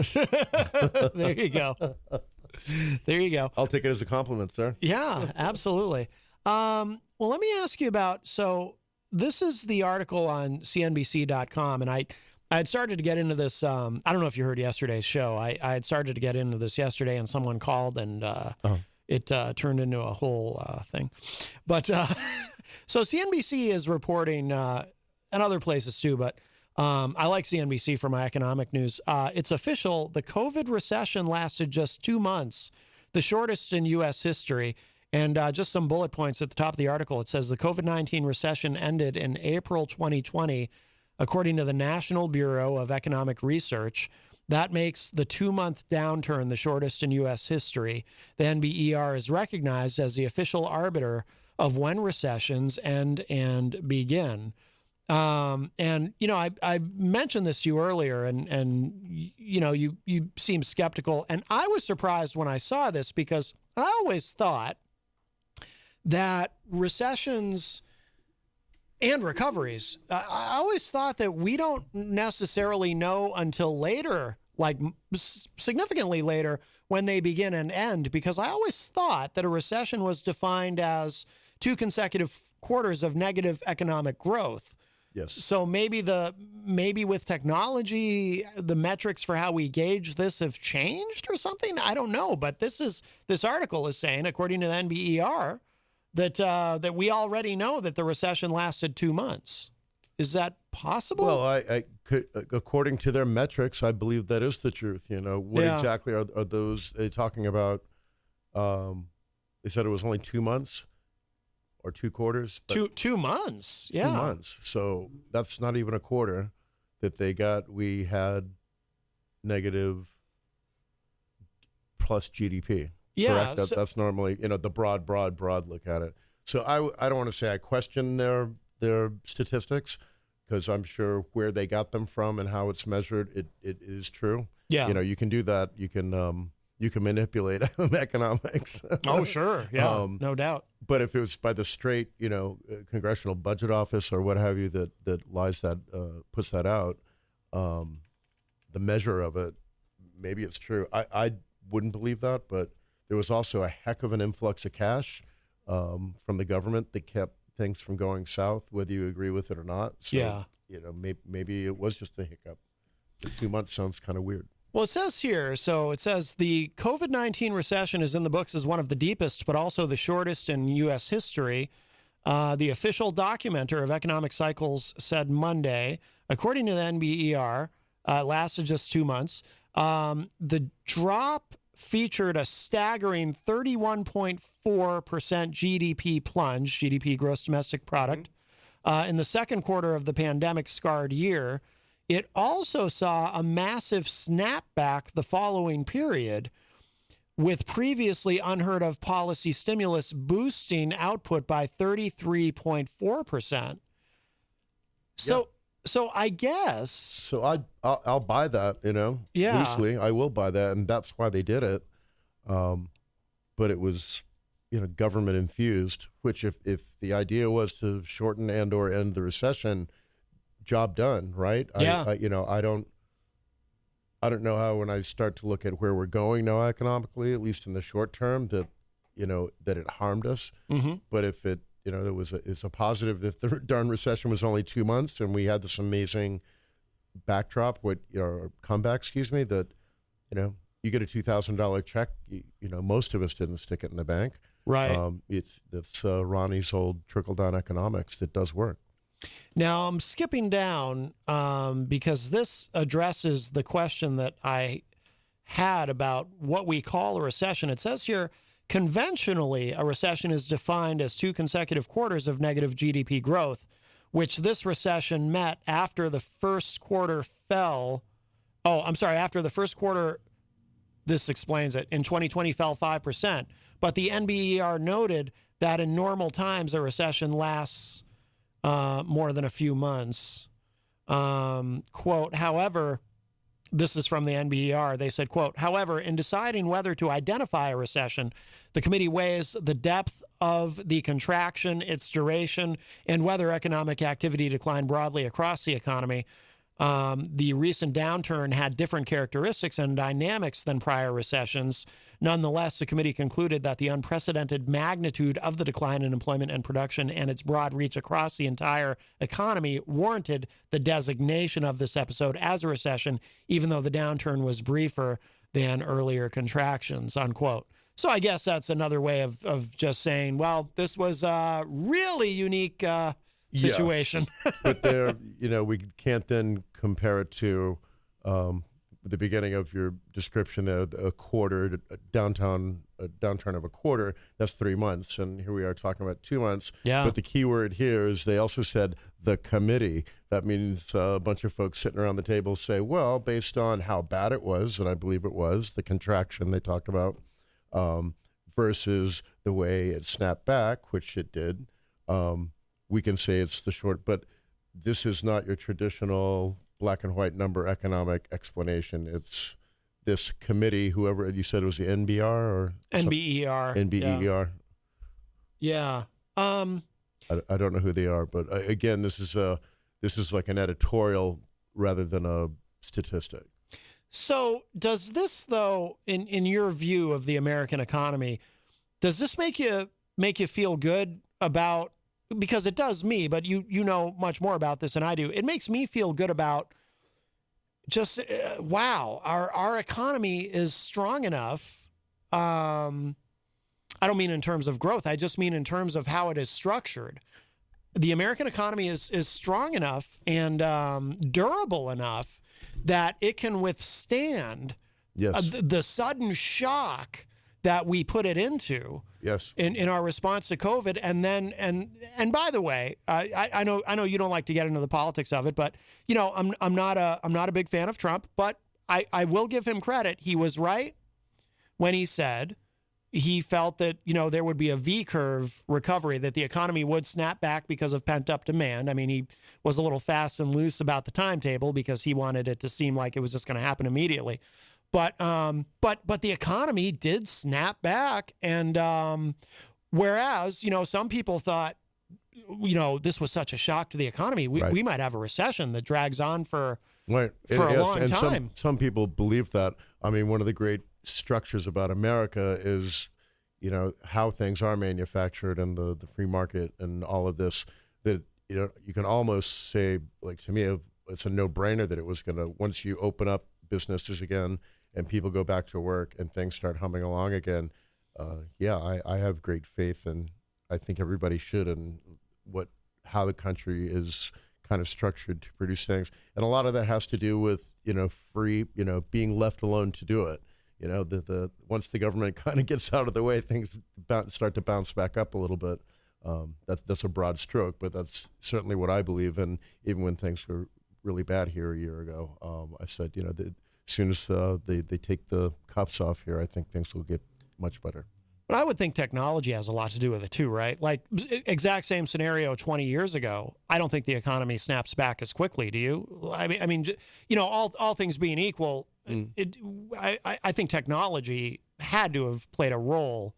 There you go. I'll take it as a compliment, sir. Yeah, absolutely. Well, let me ask you about, so this is the article on CNBC.com, and I had started to get into this. I don't know if you heard yesterday's show. I had started to get into this yesterday, and someone called, and it turned into a whole thing. But so CNBC is reporting, and other places too, but I like CNBC for my economic news. It's official. The COVID recession lasted just 2 months, the shortest in U.S. history. And just some bullet points at the top of the article. It says the COVID-19 recession ended in April 2020, according to the National Bureau of Economic Research. That makes the 2-month downturn the shortest in U.S. history. The NBER is recognized as the official arbiter of when recessions end and begin. And I mentioned this to you earlier, and you seem skeptical, and I was surprised when I saw this because I always thought that recessions and recoveries, I always thought that we don't necessarily know until later, like significantly later, when they begin and end, because I always thought that a recession was defined as 2 consecutive quarters of negative economic growth. Yes. So maybe with technology, the metrics for how we gauge this have changed or something. I don't know, but this article is saying, according to the NBER, that we already know that the recession lasted 2 months. Is that possible? Well, I could, according to their metrics, I believe that is the truth. What exactly are those talking about? They said it was only 2 months. Or 2 quarters? 2 months, yeah. 2 months. So that's not even a quarter that they got. We had negative plus GDP. Yeah. Correct? That's normally, the broad look at it. So I don't want to say I question their statistics, because I'm sure where they got them from and how it's measured, it is true. Yeah. You can do that. You can manipulate economics. Oh, sure. Yeah, no doubt. But if it was by the straight, Congressional Budget Office or what have you that puts that out, the measure of it, maybe it's true. I wouldn't believe that, but there was also a heck of an influx of cash from the government that kept things from going south, whether you agree with it or not. So, yeah. Maybe it was just a hiccup. The 2 months sounds kind of weird. Well, it says here, the COVID-19 recession is in the books as one of the deepest, but also the shortest in U.S. history. The official documenter of economic cycles said Monday, according to the NBER, it lasted just 2 months. The drop featured a staggering 31.4% GDP plunge, GDP, gross domestic product, in the second quarter of the pandemic-scarred year. It also saw a massive snapback the following period, with previously unheard of policy stimulus boosting output by 33.4%. So I guess. So I'll buy that, Yeah. loosely. I will buy that, and that's why they did it. But it was, government infused, which if the idea was to shorten and or end the recession, job done, right? Yeah. I don't know how, when I start to look at where we're going now economically, at least in the short term, that it harmed us. Mm-hmm. But if it, it's a positive, if the darn recession was only 2 months and we had this amazing backdrop, comeback, that, you get a $2,000 check, most of us didn't stick it in the bank. Right. That's Ronnie's old trickle-down economics that does work. Now, I'm skipping down because this addresses the question that I had about what we call a recession. It says here, conventionally, a recession is defined as 2 consecutive quarters of negative GDP growth, which this recession met after the first quarter fell. Oh, I'm sorry, after the first quarter, this explains it, in 2020 fell 5%. But the NBER noted that in normal times, a recession lasts more than a few months. Quote, however, this is from the NBER. They said, quote, however, in deciding whether to identify a recession, the committee weighs the depth of the contraction, its duration, and whether economic activity declined broadly across the economy. The recent downturn had different characteristics and dynamics than prior recessions. Nonetheless, the committee concluded that the unprecedented magnitude of the decline in employment and production and its broad reach across the entire economy warranted the designation of this episode as a recession, even though the downturn was briefer than earlier contractions, unquote. So I guess that's another way of just saying, well, this was a really unique situation. Yeah. But there, we can't then compare it to the beginning of your description, a quarter, a downturn of a quarter. That's 3 months, and here we are talking about 2 months. Yeah. But the key word here is they also said the committee. That means a bunch of folks sitting around the table say, well, based on how bad it was, and I believe it was, the contraction they talked about, versus the way it snapped back, which it did, we can say it's the short. But this is not your traditional black and white number economic explanation. It's this committee, whoever you said it was the NBR or NBER. NBER. Yeah. I don't know who they are, but again, this is like an editorial rather than a statistic. So does this, though, in your view of the American economy, does this make you feel good about, because it does me, but you know much more about this than I do. It makes me feel good about just, wow, our economy is strong enough. I don't mean in terms of growth. I just mean in terms of how it is structured. The American economy is strong enough and durable enough that it can withstand the sudden shock that we put it into in our response to COVID. And then, and by the way, I know you don't like to get into the politics of it, but you know, I'm not a big fan of Trump, but I will give him credit. He was right when he said he felt that, you know, there would be a V-curve recovery, that the economy would snap back because of pent-up demand. I mean, he was a little fast and loose about the timetable because he wanted it to seem like it was just going to happen immediately. But the economy did snap back. And whereas, you know, some people thought, you know, this was such a shock to the economy, we might have a recession that drags on for a long time. Some people believe that. I mean, one of the great structures about America is, you know, how things are manufactured and the free market and all of this, that, you know, you can almost say, like, to me, it's a no-brainer that it was going to, once you open up businesses again and people go back to work and things start humming along again, I have great faith, and I think everybody should, in how the country is kind of structured to produce things. And a lot of that has to do with, you know, being left alone to do it. You know, once the government kind of gets out of the way, things start to bounce back up a little bit. That's a broad stroke, but that's certainly what I believe. And even when things were really bad here a year ago, I said, you know, as soon as they take the cuffs off here, I think things will get much better. But I would think technology has a lot to do with it too, right? Like, exact same scenario 20 years ago, I don't think the economy snaps back as quickly. Do you? I mean, you know, all things being equal, I think technology had to have played a role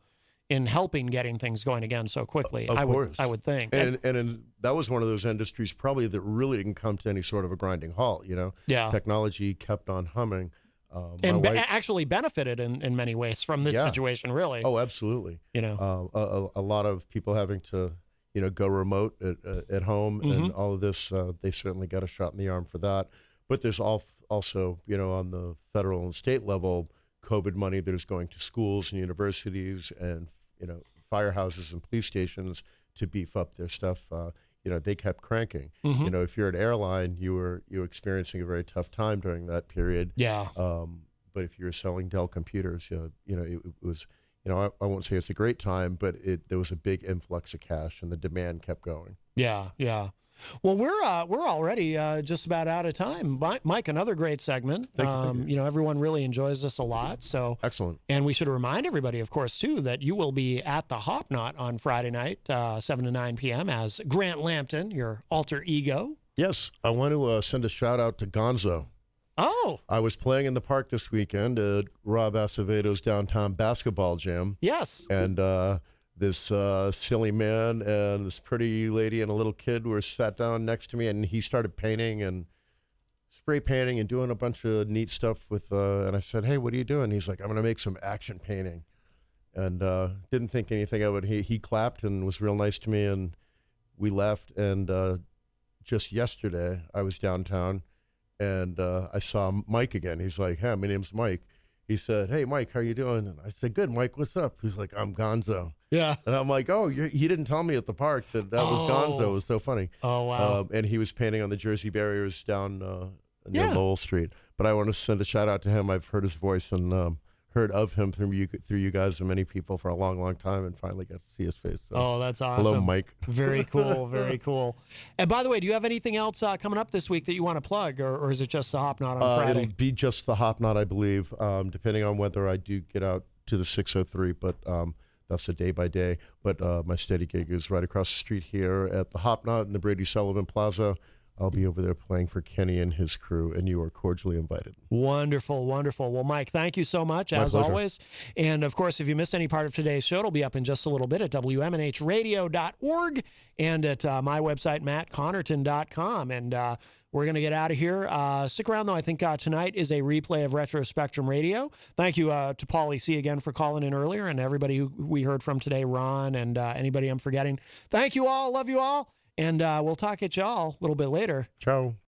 in helping getting things going again so quickly. Of course. I would think. And that was one of those industries probably that really didn't come to any sort of a grinding halt, you know? Yeah. Technology kept on humming. And actually benefited in many ways from this situation, really. Oh, absolutely. You know, a lot of people having to, you know, go remote at home and all of this, they certainly got a shot in the arm for that. But there's also, you know, on the federal and state level, COVID money that is going to schools and universities and, you know, firehouses and police stations to beef up their stuff. You know, they kept cranking. You know, if you're an airline, you were experiencing a very tough time during that period. Yeah. But if you're selling Dell computers, you know, it was, you know, I won't say it's a great time, but there was a big influx of cash and the demand kept going. Yeah, yeah. Well, we're already just about out of time. Mike, another great segment. Thank you. You know, everyone really enjoys this a lot. So excellent. And we should remind everybody, of course, too, that you will be at the Hop Knot on Friday night, 7 to 9 p.m. as Grant Lampton, your alter ego. Yes, I want to send a shout out to Gonzo. Oh, I was playing in the park this weekend at Rob Acevedo's downtown basketball jam. Yes. And this silly man and this pretty lady and a little kid were sat down next to me, and he started painting and spray painting and doing a bunch of neat stuff with, and I said, hey, what are you doing? He's like, I'm going to make some action painting. And didn't think anything of it. He clapped and was real nice to me, and we left. And just yesterday, I was downtown, and I saw Mike again. He's like, hey, my name's Mike. He said, hey, Mike, how you doing? And I said, good, Mike, what's up? He's like, I'm Gonzo. Yeah. And I'm like, oh, he didn't tell me at the park that was Gonzo. It was so funny. Oh, wow. And he was painting on the Jersey barriers down near Lowell Street. But I want to send a shout out to him. I've heard his voice and heard of him through you guys and many people for a long, long time, and finally got to see his face. So, oh, that's awesome. Hello, Mike. Very cool. Very cool. And by the way, do you have anything else coming up this week that you want to plug, or is it just the Hop Knot on Friday? It'll be just the Hop Knot, I believe, depending on whether I do get out to the 603, but that's a day by day. But my steady gig is right across the street here at the Hop Knot in the Brady Sullivan Plaza. I'll be over there playing for Kenny and his crew, and you are cordially invited. Wonderful, wonderful. Well, Mike, thank you so much, My as pleasure. always. And, of course, if you missed any part of today's show, it'll be up in just a little bit at WMNHradio.org and at my website, mattconnarton.com. And we're going to get out of here. Stick around, though. I think tonight is a replay of Retro Spectrum Radio. Thank you to Pauly C. again for calling in earlier, and everybody who we heard from today, Ron, and anybody I'm forgetting. Thank you all. Love you all. And we'll talk at y'all a little bit later. Ciao.